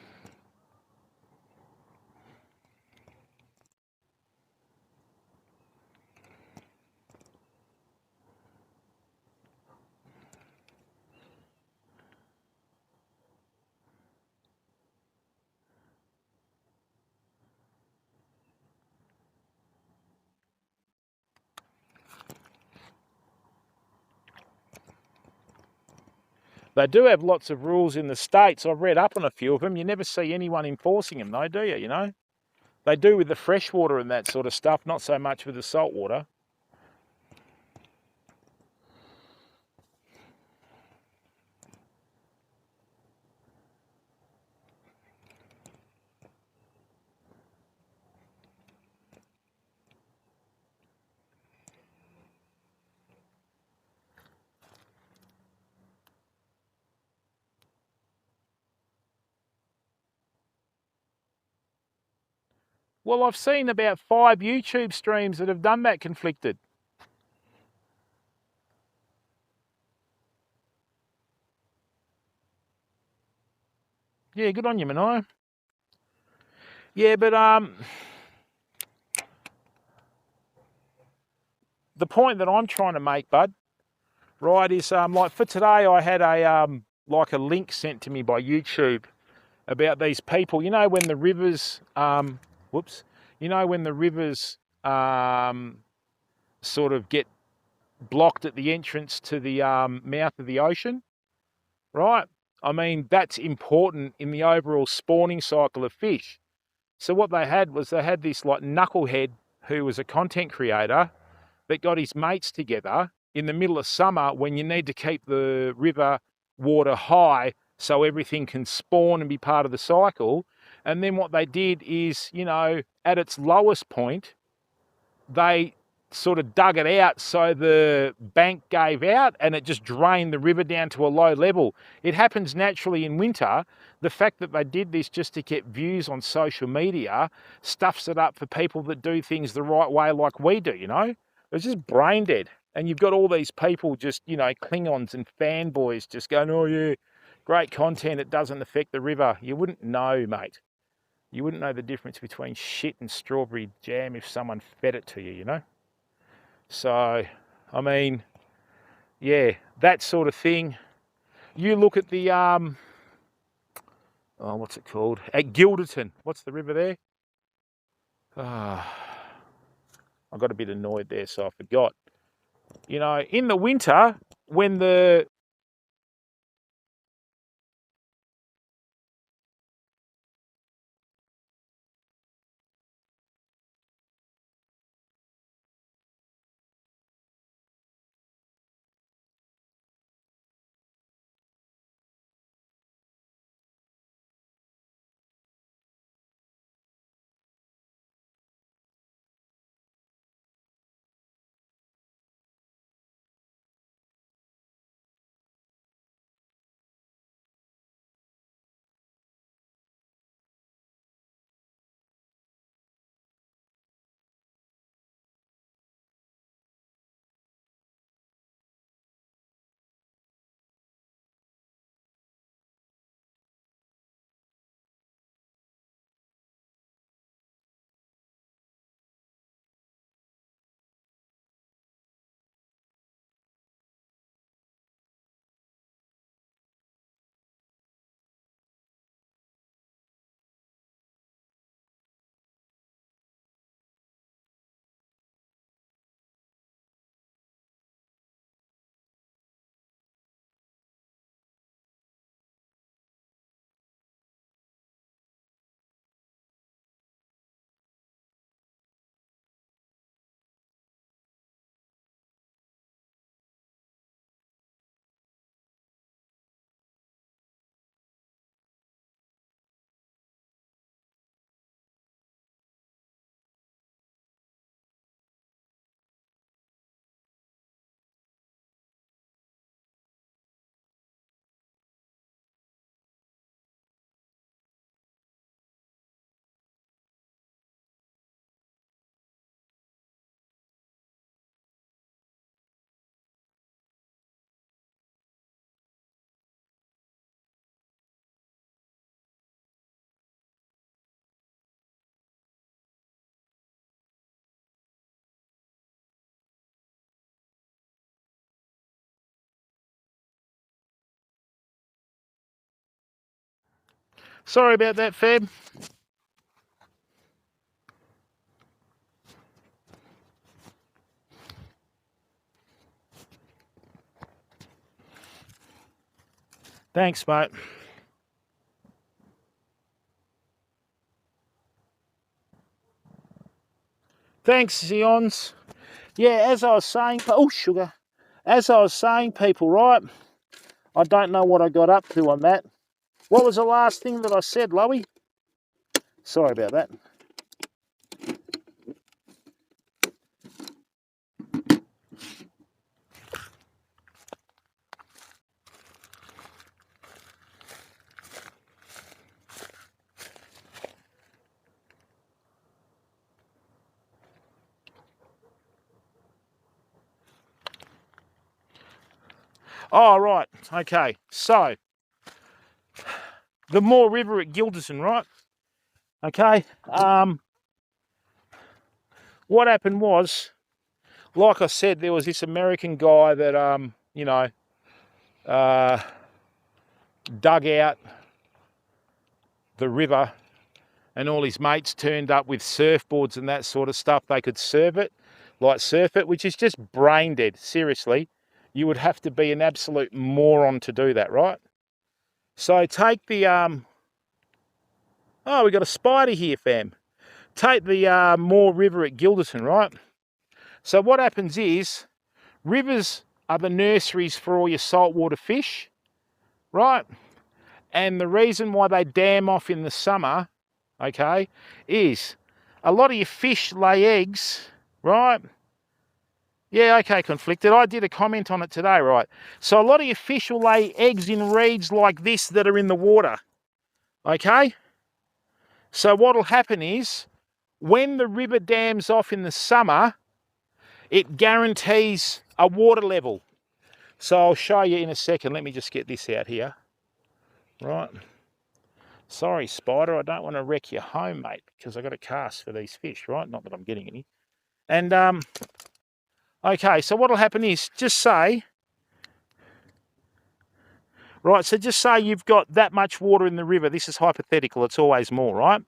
They do have lots of rules in the States. I've read up on a few of them. You never see anyone enforcing them, though, do you? You know? They do with the freshwater and that sort of stuff, not so much with the saltwater. Well, I've seen about 5 YouTube streams that have done that conflicted. Yeah, good on you, Mania. Yeah, but the point that I'm trying to make, bud, right, is like for today I had a like a link sent to me by YouTube about these people. You know when the rivers whoops, you know when the rivers sort of get blocked at the entrance to the mouth of the ocean, right? I mean, that's important in the overall spawning cycle of fish. So what they had was they had this like knucklehead who was a content creator that got his mates together in the middle of summer when you need to keep the river water high so everything can spawn and be part of the cycle. And then what they did is, you know, at its lowest point, they sort of dug it out so the bank gave out and it just drained the river down to a low level. It happens naturally in winter. The fact that they did this just to get views on social media stuffs it up for people that do things the right way like we do, you know? It's just brain dead. And you've got all these people just, you know, Klingons and fanboys just going, oh yeah, great content, it doesn't affect the river. You wouldn't know, mate. You wouldn't know the difference between shit and strawberry jam if someone fed it to you, you know? So, I mean, yeah, that sort of thing. You look at the, what's it called? At Gilderton. What's the river there? I got a bit annoyed there, so I forgot. You know, in the winter, when the sorry about that, Feb. Thanks, mate. Thanks, Zions. Yeah, as I was saying, oh, sugar. As I was saying, people, right? I don't know what I got up to on that. What was the last thing that I said, Loey? Sorry about that. Oh, right. Okay. So, the Moore River at Gilderton, right? Okay. What happened was, like I said, there was this American guy that, you know, dug out the river, and all his mates turned up with surfboards and that sort of stuff. They could surf it, which is just brain dead. Seriously, you would have to be an absolute moron to do that, right? So take the, oh, we got a spider here, fam. Take the Moore River at Gilderton, right? So what happens is, rivers are the nurseries for all your saltwater fish, right? And the reason why they dam off in the summer, okay, is a lot of your fish lay eggs, right? Yeah, okay, Conflicted. I did a comment on it today, right? So a lot of your fish will lay eggs in reeds like this that are in the water, okay? So what'll happen is, when the river dams off in the summer, it guarantees a water level. So I'll show you in a second. Let me just get this out here. Right. Sorry, spider, I don't want to wreck your home, mate, because I've got a cast for these fish, right? Not that I'm getting any. And, okay, so what'll happen is, just say, right, so just say you've got that much water in the river. This is hypothetical. It's always more, right?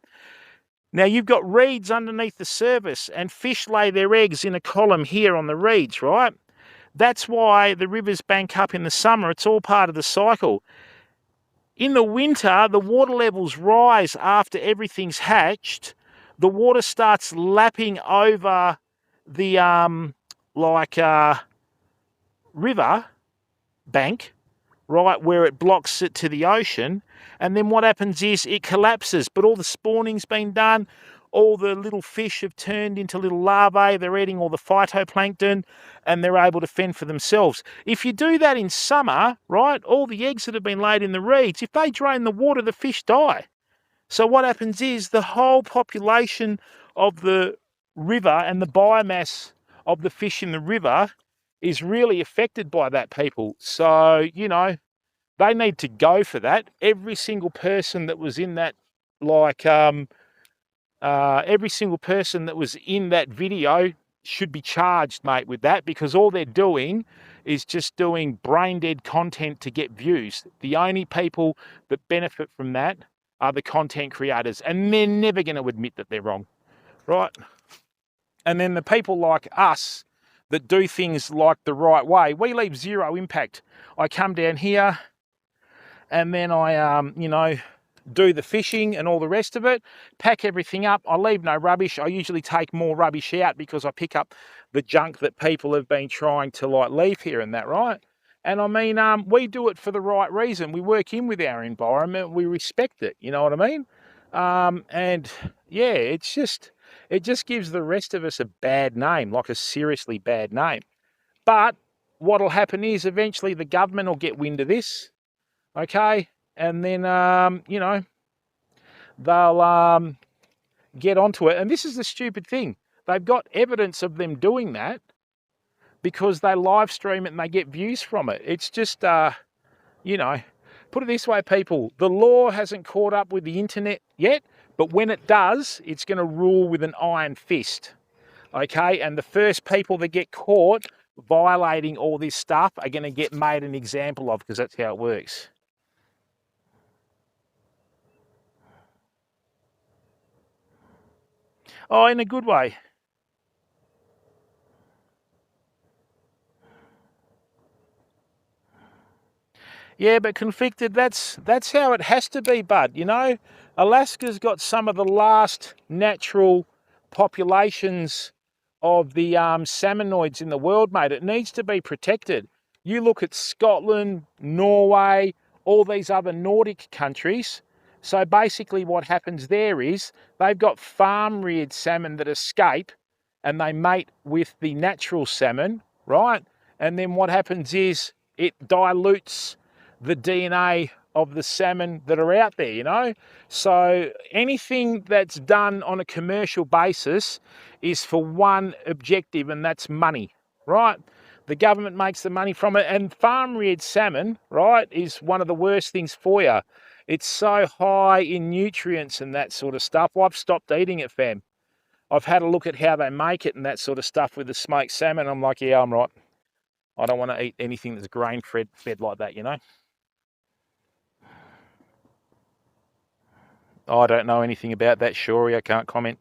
Now, you've got reeds underneath the surface, and fish lay their eggs in a column here on the reeds, right? That's why the rivers bank up in the summer. It's all part of the cycle. In the winter, the water levels rise after everything's hatched. The water starts lapping over the river bank, right, where it blocks it to the ocean. And then what happens is it collapses, but all the spawning's been done. All the little fish have turned into little larvae. They're eating all the phytoplankton, and they're able to fend for themselves. If you do that in summer, right, all the eggs that have been laid in the reeds, if they drain the water, the fish die. So what happens is the whole population of the river and the biomass of the fish in the river is really affected by that, people. So, you know, they need to go for that. Every single person that was in that, every single person that was in that video should be charged, mate, with that, because all they're doing is just doing brain dead content to get views. The only people that benefit from that are the content creators, and they're never going to admit that they're wrong, right? And then the people like us that do things like the right way, we leave zero impact. I come down here and then I, you know, do the fishing and all the rest of it, pack everything up. I leave no rubbish. I usually take more rubbish out because I pick up the junk that people have been trying to like leave here and that, right? And I mean, we do it for the right reason. We work in with our environment. We respect it. You know what I mean? And yeah, it just gives the rest of us a bad name, like a seriously bad name. But what'll happen is eventually the government will get wind of this, okay? And then, you know, they'll get onto it. And this is the stupid thing. They've got evidence of them doing that because they live stream it and they get views from it. It's just, you know, put it this way, people. The law hasn't caught up with the internet yet, but when it does, it's going to rule with an iron fist, okay? And the first people that get caught violating all this stuff are going to get made an example of, because that's how it works. Oh, in a good way. Yeah, but Conflicted, that's how it has to be, bud. You know, Alaska's got some of the last natural populations of the salmonoids in the world, mate. It needs to be protected. You look at Scotland, Norway, all these other Nordic countries. So basically what happens there is they've got farm-reared salmon that escape and they mate with the natural salmon, right? And then what happens is it dilutes the DNA of the salmon that are out there, you know? So anything that's done on a commercial basis is for one objective, and that's money, right? The government makes the money from it, and farm-reared salmon, right, is one of the worst things for you. It's so high in nutrients and that sort of stuff. I've stopped eating it, fam. I've had a look at how they make it and that sort of stuff with the smoked salmon. I'm like, yeah, I'm right. I don't want to eat anything that's grain-fed like that, you know. I don't know anything about that, Shorey. I can't comment.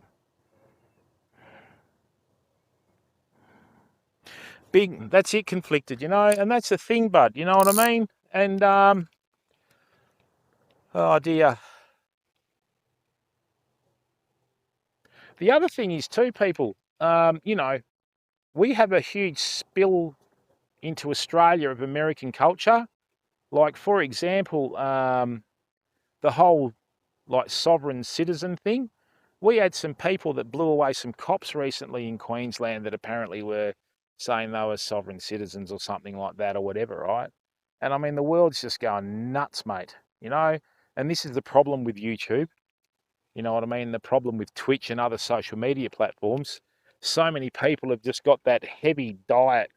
That's it, conflicted, you know, and that's the thing, bud, you know what I mean? And, oh dear. The other thing is too, people, you know, we have a huge spill into Australia of American culture. Like, for example, the whole, like, sovereign citizen thing. We had some people that blew away some cops recently in Queensland that apparently were saying they were sovereign citizens or something like that or whatever, right? And I mean, the world's just going nuts, mate, you know? And this is the problem with YouTube, you know what I mean? The problem with Twitch and other social media platforms. So many people have just got that heavy diet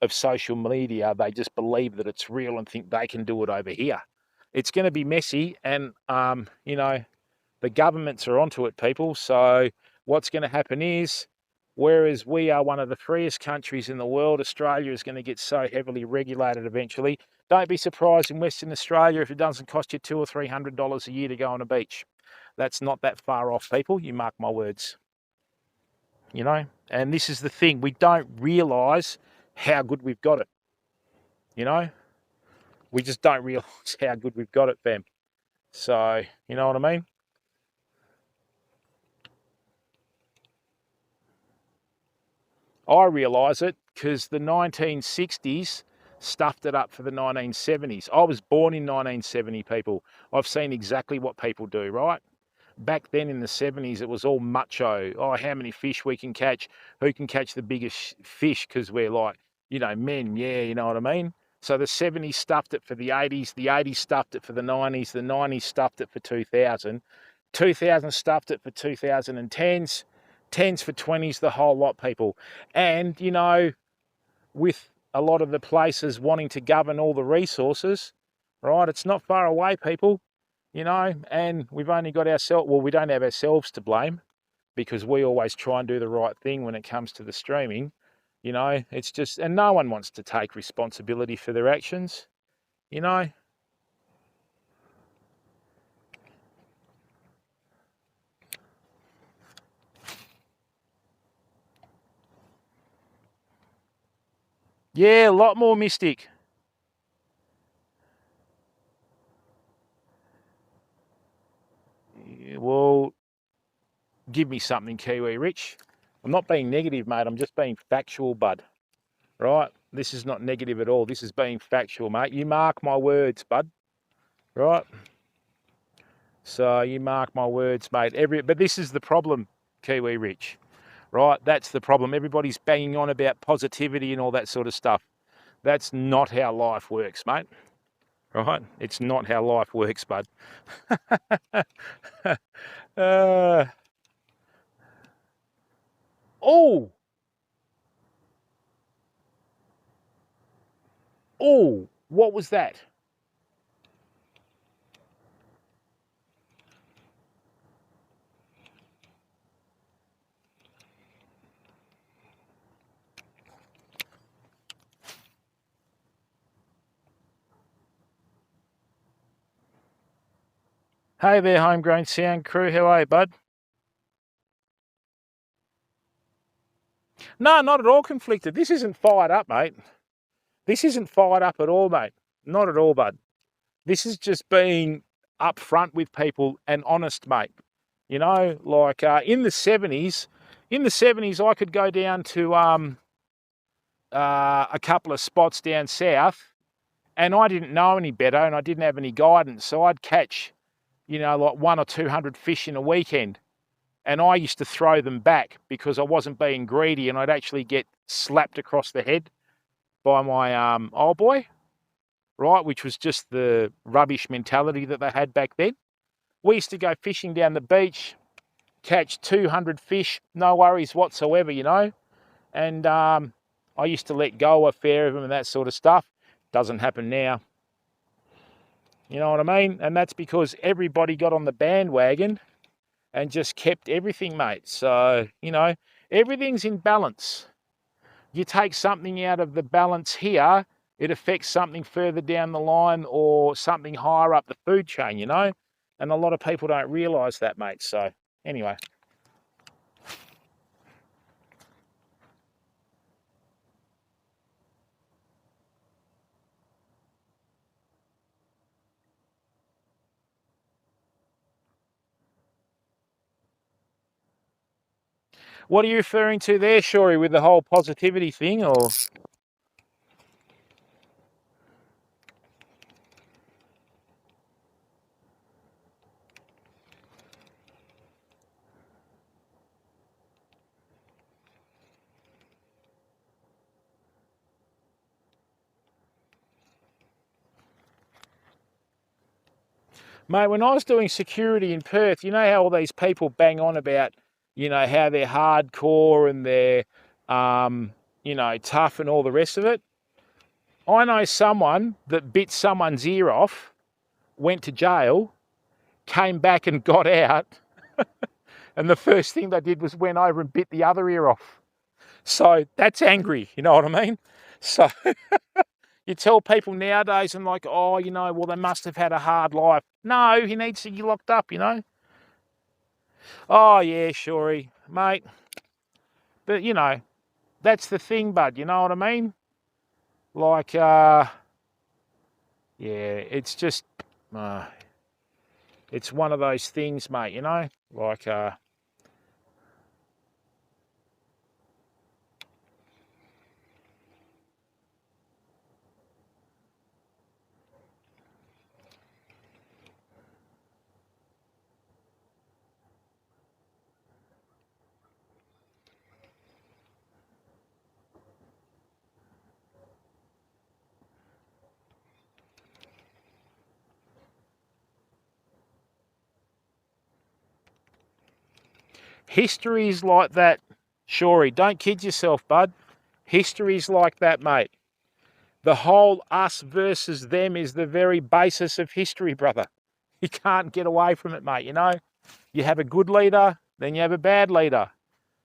of social media. They just believe that it's real and think they can do it over here. It's going to be messy, and, you know, the governments are onto it, people. So what's going to happen is, whereas we are one of the freest countries in the world, Australia is going to get so heavily regulated eventually. Don't be surprised in Western Australia if it doesn't cost you $200 or $300 a year to go on a beach. That's not that far off, people. You mark my words. You know, and this is the thing. We don't realise how good we've got it. You know, we just don't realise how good we've got it, fam. So, you know what I mean? I realise it because the 1960s stuffed it up for the 1970s. I was born in 1970, people. I've seen exactly what people do, right? Back then in the 70s, it was all macho. Oh, how many fish we can catch? Who can catch the biggest fish? Because we're like, you know, men, yeah, you know what I mean? So the 70s stuffed it for the 80s stuffed it for the 90s, the 90s stuffed it for 2000, 2000 stuffed it for 2010s, 10s for 20s, the whole lot, people. And, you know, with a lot of the places wanting to govern all the resources, right, it's not far away, people. You know, and we've only got ourselves, well, we don't have ourselves to blame because we always try and do the right thing when it comes to the streaming. You know, it's just, and no one wants to take responsibility for their actions, you know. Yeah, a lot more mystic. Well, give me something, Kiwi Rich. I'm not being negative, mate. I'm just being factual, bud. Right? This is not negative at all. This is being factual, mate. You mark my words, bud. Right? So you mark my words, mate. But this is the problem, Kiwi Rich. Right? That's the problem. Everybody's banging on about positivity and all that sort of stuff. That's not how life works, mate. Right? It's not how life works, bud. Oh, what was that? Hey there, Homegrown Sound crew. How are you, bud? No, not at all conflicted. This isn't fired up, mate. This isn't fired up at all, mate. Not at all, bud. This is just being upfront with people and honest, mate. You know, like in the 70s, I could go down to a couple of spots down south, and I didn't know any better, and I didn't have any guidance, so I'd catch, you know, like 100 or 200 fish in a weekend, and I used to throw them back because I wasn't being greedy, and I'd actually get slapped across the head by my old boy, right, which was just the rubbish mentality that they had back then. We used to go fishing down the beach, catch 200 fish, no worries whatsoever, you know, and I used to let go a fair of them and that sort of stuff. Doesn't happen now. You know what I mean? And that's because everybody got on the bandwagon and just kept everything, mate. So, you know, everything's in balance. You take something out of the balance here, it affects something further down the line or something higher up the food chain, you know? And a lot of people don't realise that, mate. So, anyway. What are you referring to there, Shorey, with the whole positivity thing, or? Mate, when I was doing security in Perth, you know how all these people bang on about, you know, how they're hardcore and they're, you know, tough and all the rest of it? I know someone that bit someone's ear off, went to jail, came back and got out, and the first thing they did was went over and bit the other ear off. So that's angry, you know what I mean? So you tell people nowadays and like, oh, you know, well, they must have had a hard life. No, he needs to get locked up, you know? Oh, yeah, sure, mate. But, you know, that's the thing, bud, you know what I mean? Like, yeah, it's just, it's one of those things, mate, you know? Like, history's like that, Shorey. Don't kid yourself, bud. History's like that, mate. The whole us versus them is the very basis of history, brother. You can't get away from it, mate, you know? You have a good leader, then you have a bad leader.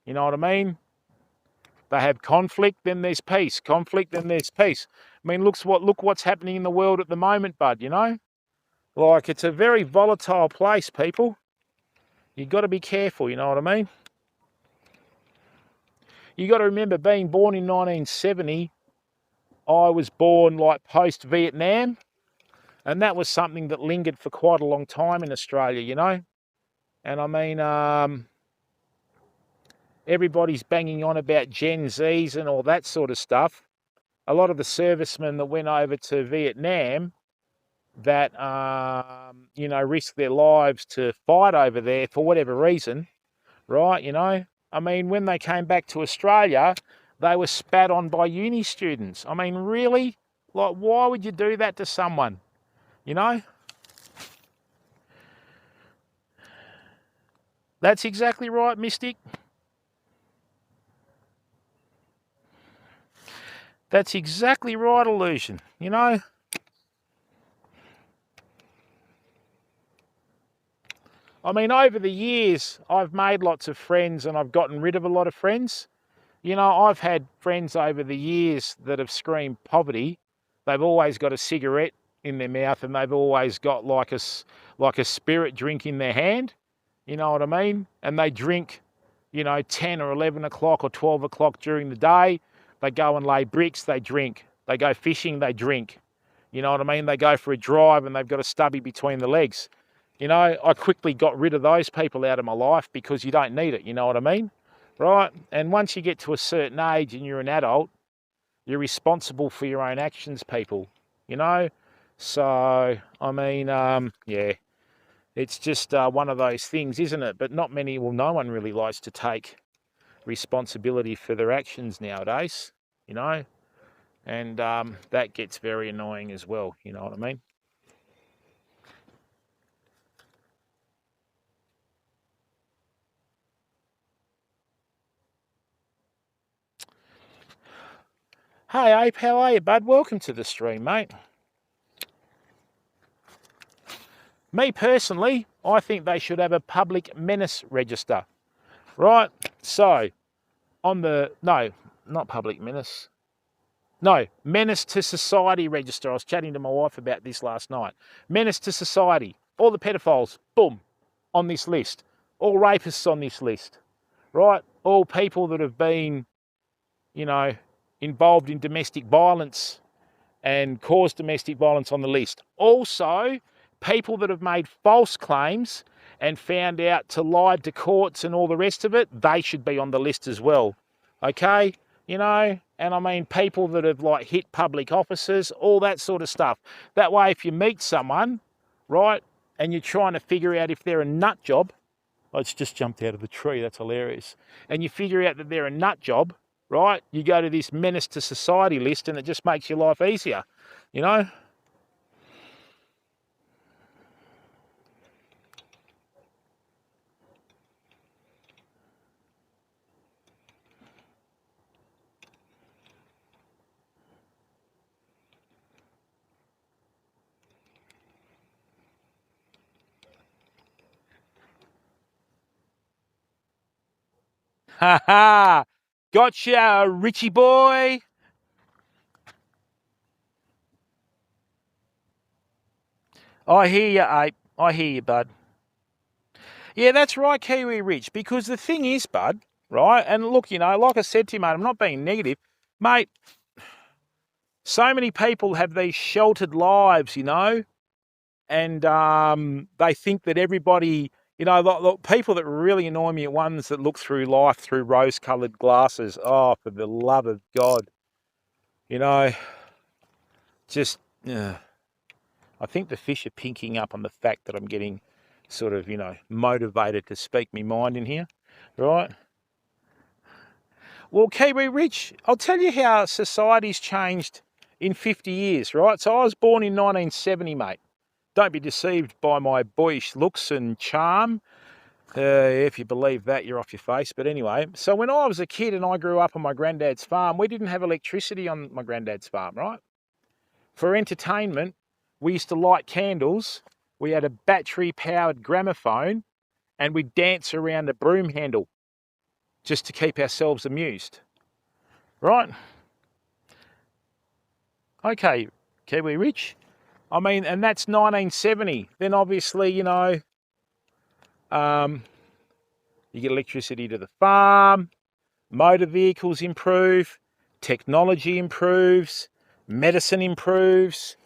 You know what I mean? They have conflict, then there's peace. Conflict, then there's peace. I mean, look what's happening in the world at the moment, bud, you know? Like, it's a very volatile place, people. You've got to be careful, you know what I mean? You got to remember, being born in 1970, I was born like post-Vietnam, and that was something that lingered for quite a long time in Australia, you know? And I mean, everybody's banging on about Gen Zs and all that sort of stuff. A lot of the servicemen that went over to Vietnam that, you know, risked their lives to fight over there for whatever reason, right, you know? I mean, when they came back to Australia, they were spat on by uni students. I mean, really? Like, why would you do that to someone, you know? That's exactly right, Mystic. That's exactly right, Illusion, you know? I mean, over the years, I've made lots of friends and I've gotten rid of a lot of friends. You know, I've had friends over the years that have screamed poverty. They've always got a cigarette in their mouth and they've always got like a spirit drink in their hand. You know what I mean? And they drink, you know, 10 or 11 o'clock or 12 o'clock during the day. They go and lay bricks, they drink. They go fishing, they drink. You know what I mean? They go for a drive and they've got a stubby between the legs. You know, I quickly got rid of those people out of my life because you don't need it, you know what I mean? Right? And once you get to a certain age and you're an adult, you're responsible for your own actions, people, you know? So, I mean, yeah, it's just one of those things, isn't it? But not many, well, no one really likes to take responsibility for their actions nowadays, you know? And that gets very annoying as well, you know what I mean? Hey, Ape, how are you, bud? Welcome to the stream, mate. Me personally, I think they should have a public menace register, right? So, on the, no, not public menace. No, menace to society register. I was chatting to my wife about this last night. Menace to society. All the pedophiles, boom, on this list. All rapists on this list, right? All people that have been, you know, involved in domestic violence and caused domestic violence on the list. Also, people that have made false claims and found out to lie to courts and all the rest of it, they should be on the list as well. Okay? You know, and I mean people that have like hit public offices, all that sort of stuff. That way, if you meet someone, right, and you're trying to figure out if they're a nut job, oh, it's just jumped out of the tree, that's hilarious. And you figure out that they're a nut job, right? You go to this menace to society list and it just makes your life easier, you know? Ha ha! Gotcha, Richie boy! I hear you, Ape. I hear you, bud. Yeah, that's right, Kiwi Rich, because the thing is, bud, right, and look, you know, like I said to you, mate, I'm not being negative. Mate, so many people have these sheltered lives, you know, and they think that everybody, you know, look, people that really annoy me are ones that look through life through rose-coloured glasses. Oh, for the love of God. You know, just, I think the fish are pinking up on the fact that I'm getting sort of, you know, motivated to speak my mind in here, right? Well, Kiwi Rich, I'll tell you how society's changed in 50 years, right? So I was born in 1970, mate. Don't be deceived by my boyish looks and charm. If you believe that, you're off your face. But anyway, so when I was a kid and I grew up on my granddad's farm, we didn't have electricity on my granddad's farm, right? For entertainment, we used to light candles. We had a battery-powered gramophone, and we'd dance around a broom handle just to keep ourselves amused, right? Okay, Kiwi Rich. I mean, and that's 1970. Then obviously, you know, you get electricity to the farm, motor vehicles improve, technology improves, medicine improves.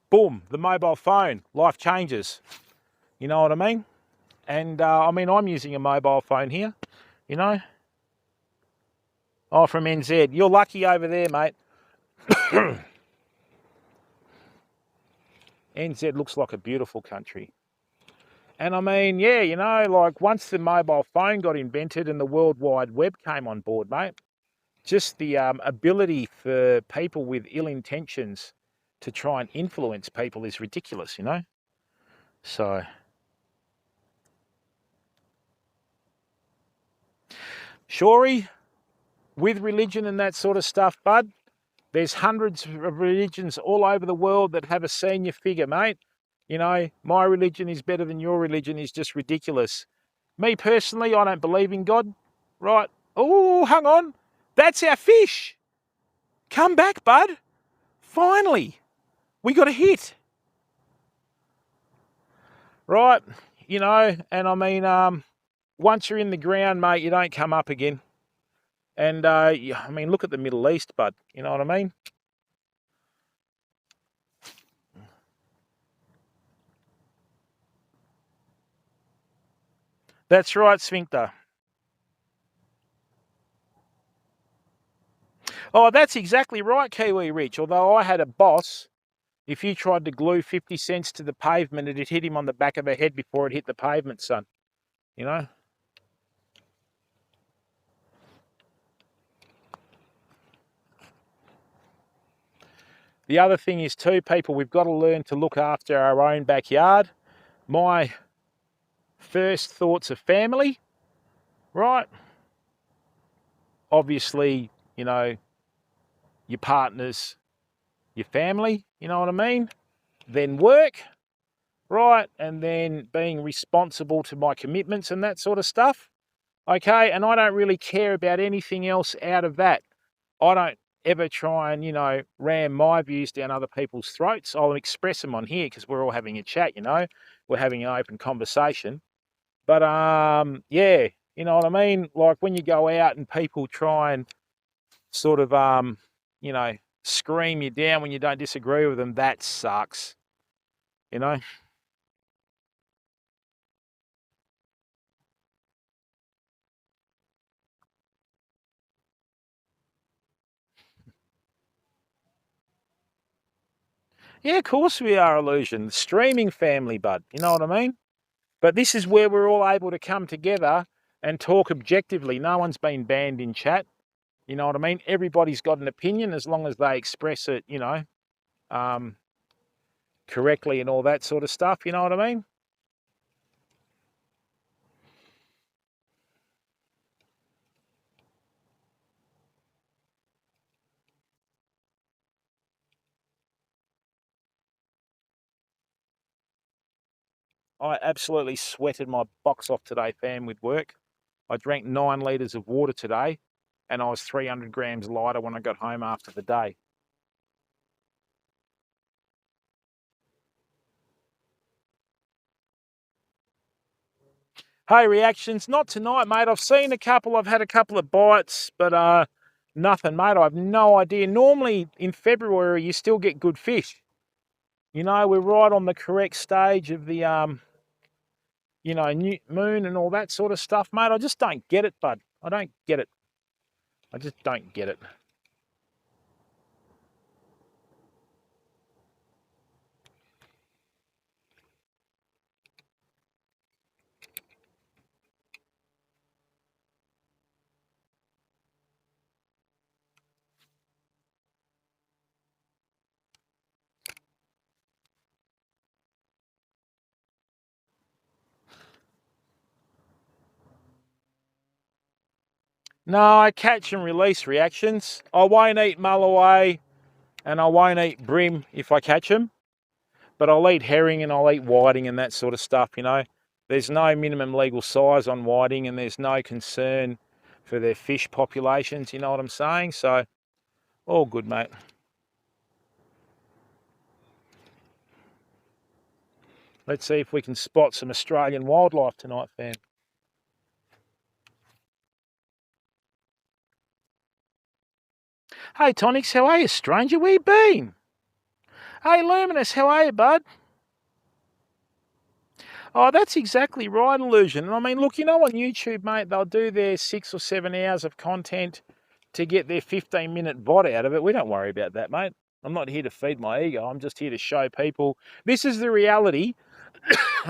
Boom, the mobile phone, life changes. You know what I mean? And I mean, I'm using a mobile phone here, you know. Oh, from NZ. You're lucky over there, mate. NZ looks like a beautiful country. And I mean, yeah, you know, like once the mobile phone got invented and the World Wide Web came on board, mate, just the ability for people with ill intentions to try and influence people is ridiculous, you know? So, Shorey, with religion and that sort of stuff, bud, there's hundreds of religions all over the world that have a senior figure, mate. You know, my religion is better than your religion is just ridiculous. Me personally, I don't believe in God, right? Oh, hang on. That's our fish. Come back, bud. Finally, we got a hit. Right? You know, and I mean, once you're in the ground, mate, you don't come up again. And, I mean, look at the Middle East, bud. You know what I mean? That's right, Sphincter. Oh, that's exactly right, Kiwi Rich. Although I had a boss, if you tried to glue 50 cents to the pavement, it'd hit him on the back of the head before it hit the pavement, son. You know? The other thing is too, people, we've got to learn to look after our own backyard. My first thoughts are family, right? Obviously, you know, your partners, your family, you know what I mean? Then work, right? And then being responsible to my commitments and that sort of stuff. Okay, and I don't really care about anything else out of that. I don't ever try and, ram my views down other people's throats. I'll express them on here because we're all having a chat, We're having an open conversation. But, yeah, you know what I mean? Like when you go out and people try and sort of, scream you down when you don't disagree with them, that sucks, you know? Yeah, of course we are, Illusion. Streaming family, bud. You know what I mean? But this is where we're all able to come together and talk objectively. No one's been banned in chat. You know what I mean? Everybody's got an opinion as long as they express it, correctly and all that sort of stuff. You know what I mean? I absolutely sweated my box off today, fam, with work. I drank 9 litres of water today and I was 300 grams lighter when I got home after the day. Hey, reactions, not tonight, mate. I've seen a couple. I've had a couple of bites, but nothing, mate. I have no idea. Normally in February, you still get good fish. We're right on the correct stage of the, new moon and all that sort of stuff, mate. I just don't get it, bud. I don't get it. I just don't get it. No, I catch and release reactions. I won't eat mulloway and I won't eat brim if I catch them. But I'll eat herring and I'll eat whiting and that sort of stuff, There's no minimum legal size on whiting and there's no concern for their fish populations, you know what I'm saying? So, all good, mate. Let's see if we can spot some Australian wildlife tonight, fam. Hey, Tonix, how are you, stranger? Where you been? Hey, Luminous, how are you, bud? Oh, that's exactly right, Illusion. And I mean, look, on YouTube, mate, they'll do their 6 or 7 hours of content to get their 15-minute VOD out of it. We don't worry about that, mate. I'm not here to feed my ego. I'm just here to show people this is the reality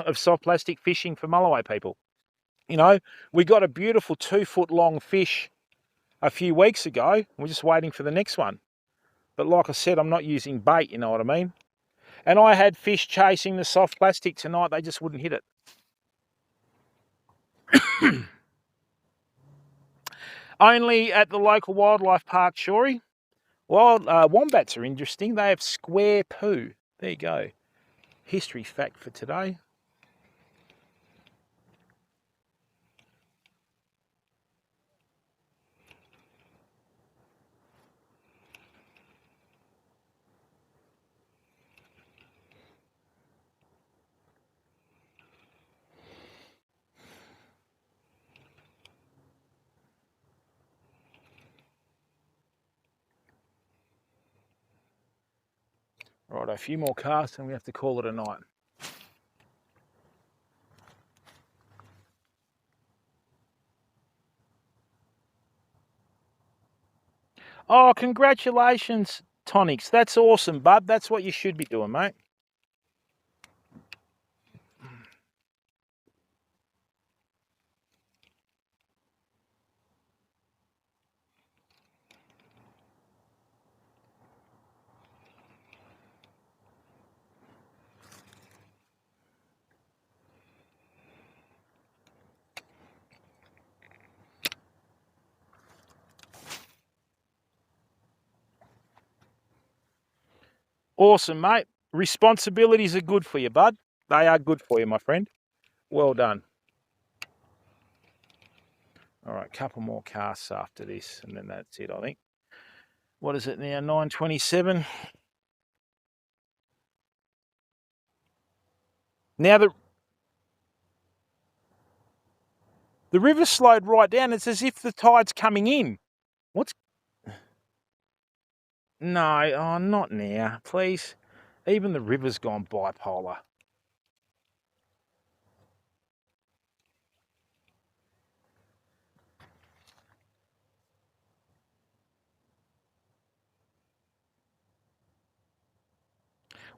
of soft plastic fishing for mulloway people. We got a beautiful 2-foot long fish a few weeks ago. We're just waiting for the next one. But like I said, I'm not using bait, you know what I mean? And I had fish chasing the soft plastic tonight. They just wouldn't hit it. Only at the local wildlife park, Shorey. Wombats are interesting. They have square poo. There you go. History fact for today. Right, a few more casts and we have to call it a night. Oh, congratulations, Tonix. That's awesome, bud. That's what you should be doing, mate. Awesome, mate. Responsibilities are good for you, bud. They are good for you, my friend. Well done. All right, couple more casts after this, and then that's it, I think. What is it now? 9:27. Now the river slowed right down. It's as if the tide's coming in. What's... No, oh, not now, please. Even the river's gone bipolar.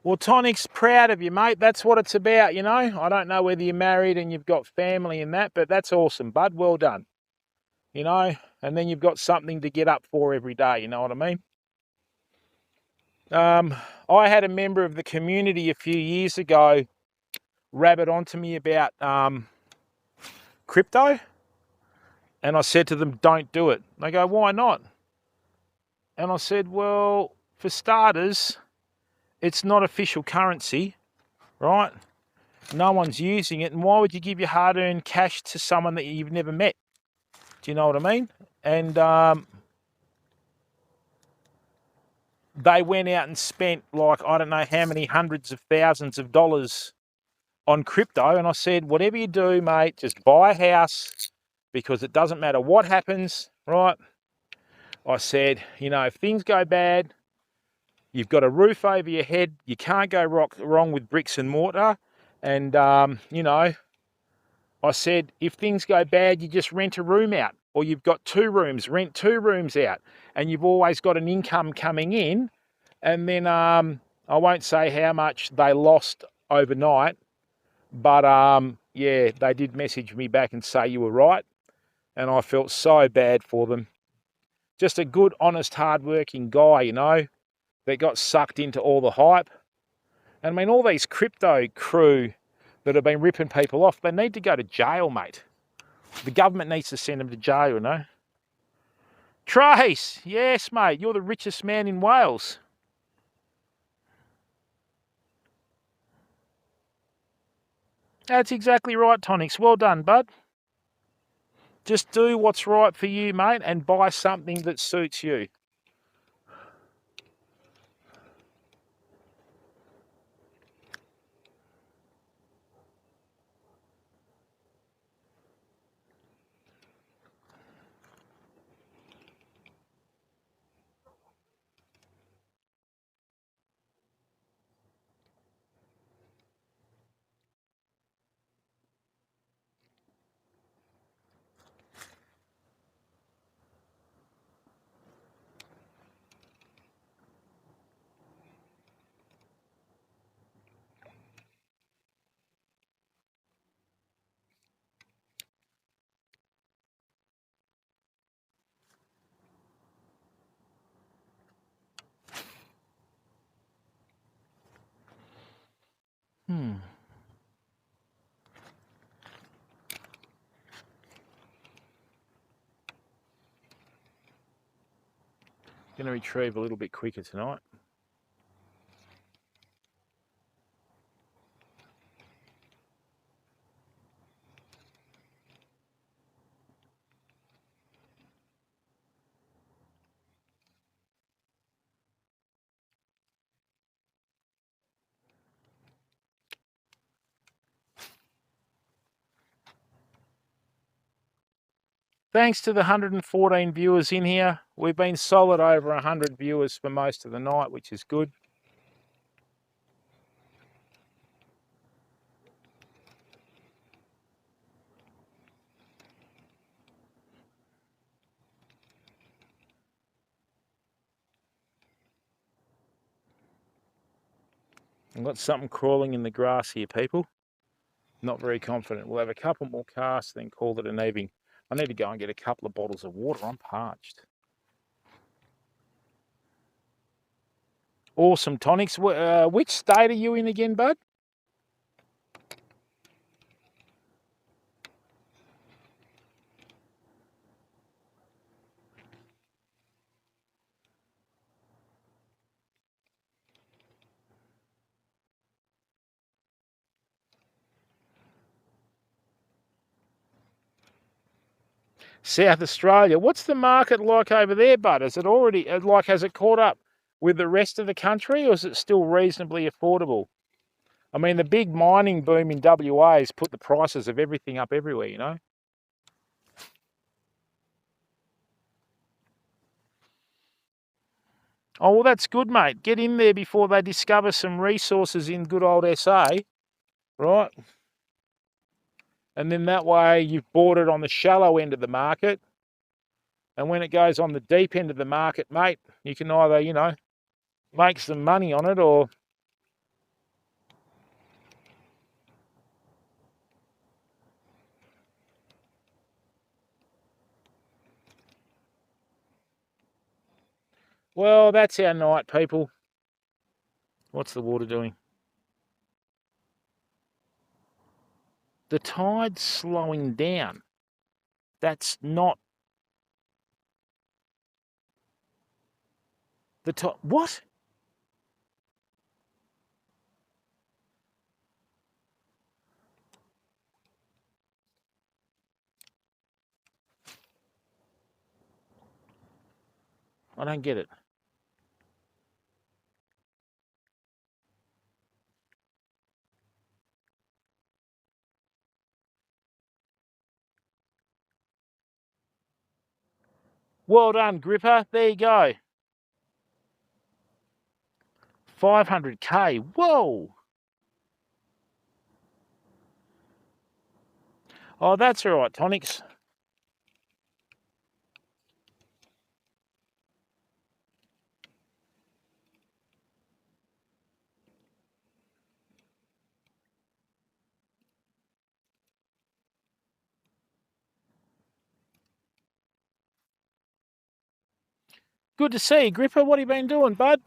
Well, Tonic's proud of you, mate. That's what it's about, you know. I don't know whether you're married and you've got family and that, but that's awesome, bud. Well done. You know, and then you've got something to get up for every day, you know what I mean? I had a member of the community a few years ago rabbit onto me about crypto, and I said to them, don't do it. They go, why not? And I said, well, for starters, it's not official currency, right? No one's using it, and why would you give your hard-earned cash to someone that you've never met? Do you know what I mean? And they went out and spent, like, I don't know how many hundreds of thousands of dollars on crypto. And I said, whatever you do, mate, just buy a house, because it doesn't matter what happens, right? I said, you know, if things go bad, you've got a roof over your head. You can't go wrong with bricks and mortar. And, you know, I said, if things go bad, you just rent a room out. Or you've got 2 rooms, rent 2 rooms out. And you've always got an income coming in. And then I won't say how much they lost overnight. But, yeah, they did message me back and say you were right. And I felt so bad for them. Just a good, honest, hard-working guy, you know, that got sucked into all the hype. And I mean, all these crypto crew that have been ripping people off, they need to go to jail, mate. The government needs to send them to jail, you know. Trace, yes, mate, you're the richest man in Wales. That's exactly right, Tonics. Well done, bud. Just do what's right for you, mate, and buy something that suits you. Going to retrieve a little bit quicker tonight. Thanks to the 114 viewers in here. We've been solid over 100 viewers for most of the night, which is good. I've got something crawling in the grass here, people. Not very confident. We'll have a couple more casts, then call it an evening. I need to go and get a couple of bottles of water. I'm parched. Awesome, Tonics. Which state are you in again, bud? South Australia. What's the market like over there, bud? Is it already, has it caught up with the rest of the country, or is it still reasonably affordable? I mean, the big mining boom in WA has put the prices of everything up everywhere, you know? Oh, well, that's good, mate. Get in there before they discover some resources in good old SA, right? And then that way you've bought it on the shallow end of the market. And when it goes on the deep end of the market, mate, you can either, you know, make some money on it or... Well, that's our night, people. What's the water doing? The tide's slowing down. That's not... The tide... What? I don't get it. Well done, Gripper. There you go. 500k. Whoa. Oh, that's all right, Tonics. Good to see you, Gripper. What have you been doing, bud?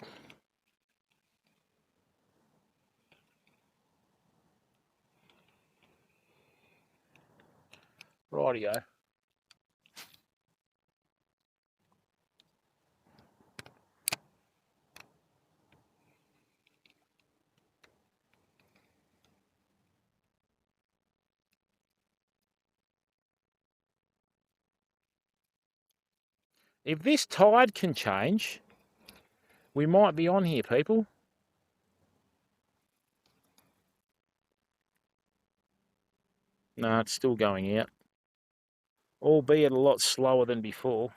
Rightio. If this tide can change, we might be on here, people. No, it's still going out. Albeit a lot slower than before.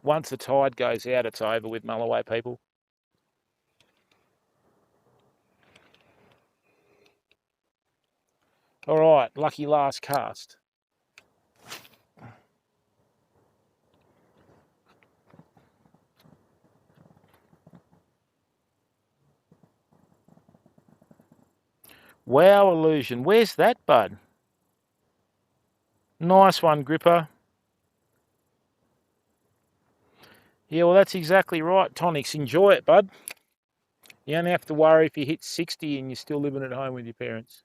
Once the tide goes out, it's over with, Mulloway, people. All right, lucky last cast. Wow, Illusion. Where's that, bud? Nice one, Gripper. Yeah, well, that's exactly right, Tonics. Enjoy it, bud. You don't have to worry if you hit 60 and you're still living at home with your parents.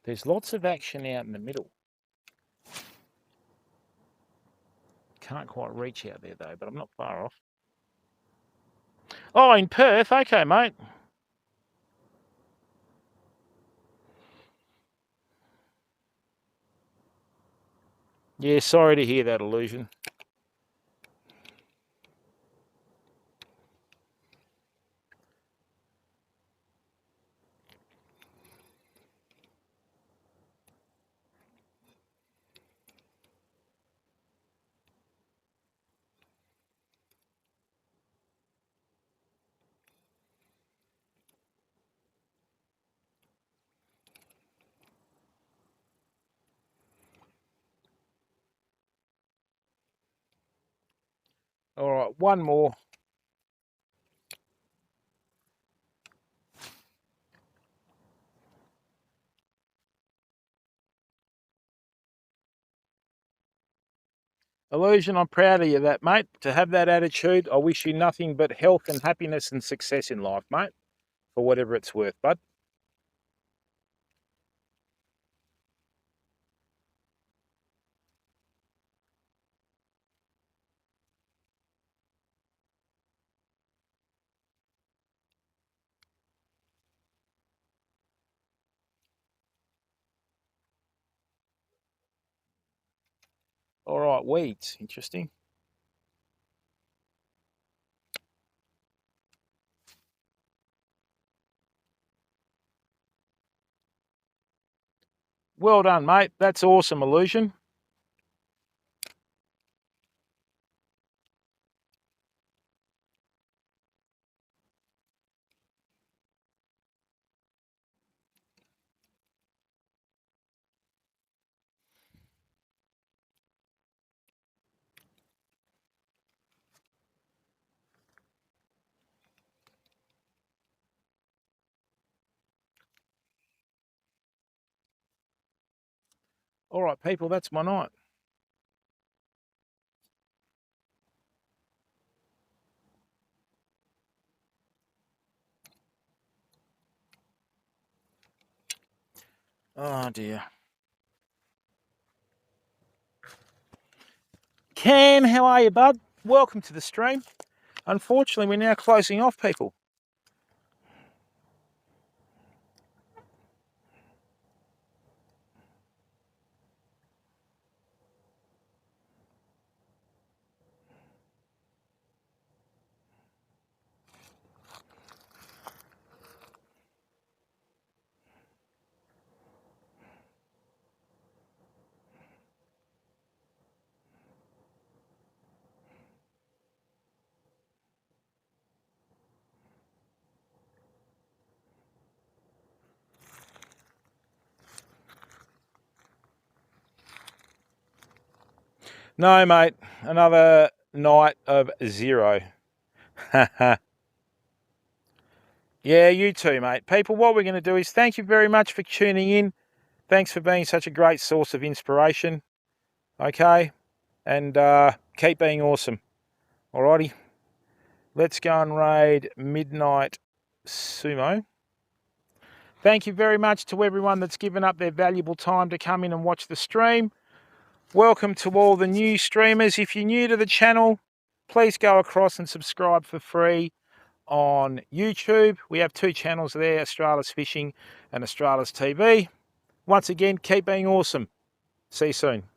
There's lots of action out in the middle. Can't quite reach out there, though, but I'm not far off. Oh, in Perth? Okay, mate. Yeah, sorry to hear that, Illusion. All right, one more. Illusion, I'm proud of you, that mate. To have that attitude, I wish you nothing but health and happiness and success in life, mate, for whatever it's worth, bud. All right, weeds. Interesting. Well done, mate. That's awesome, Illusion. All right, people, that's my night. Oh, dear. Cam, how are you, bud? Welcome to the stream. Unfortunately, we're now closing off, people. No, mate. Another night of 0. Yeah, you too, mate. People, what we're going to do is thank you very much for tuning in. Thanks for being such a great source of inspiration. Okay? And keep being awesome. Alrighty? Let's go and raid Midnight Sumo. Thank you very much to everyone that's given up their valuable time to come in and watch the stream. Welcome to all the new streamers. If you're new to the channel, please go across and subscribe for free on YouTube. We have 2 channels there, Australia's Fishing and Australia's TV. Once again, keep being awesome. See you soon.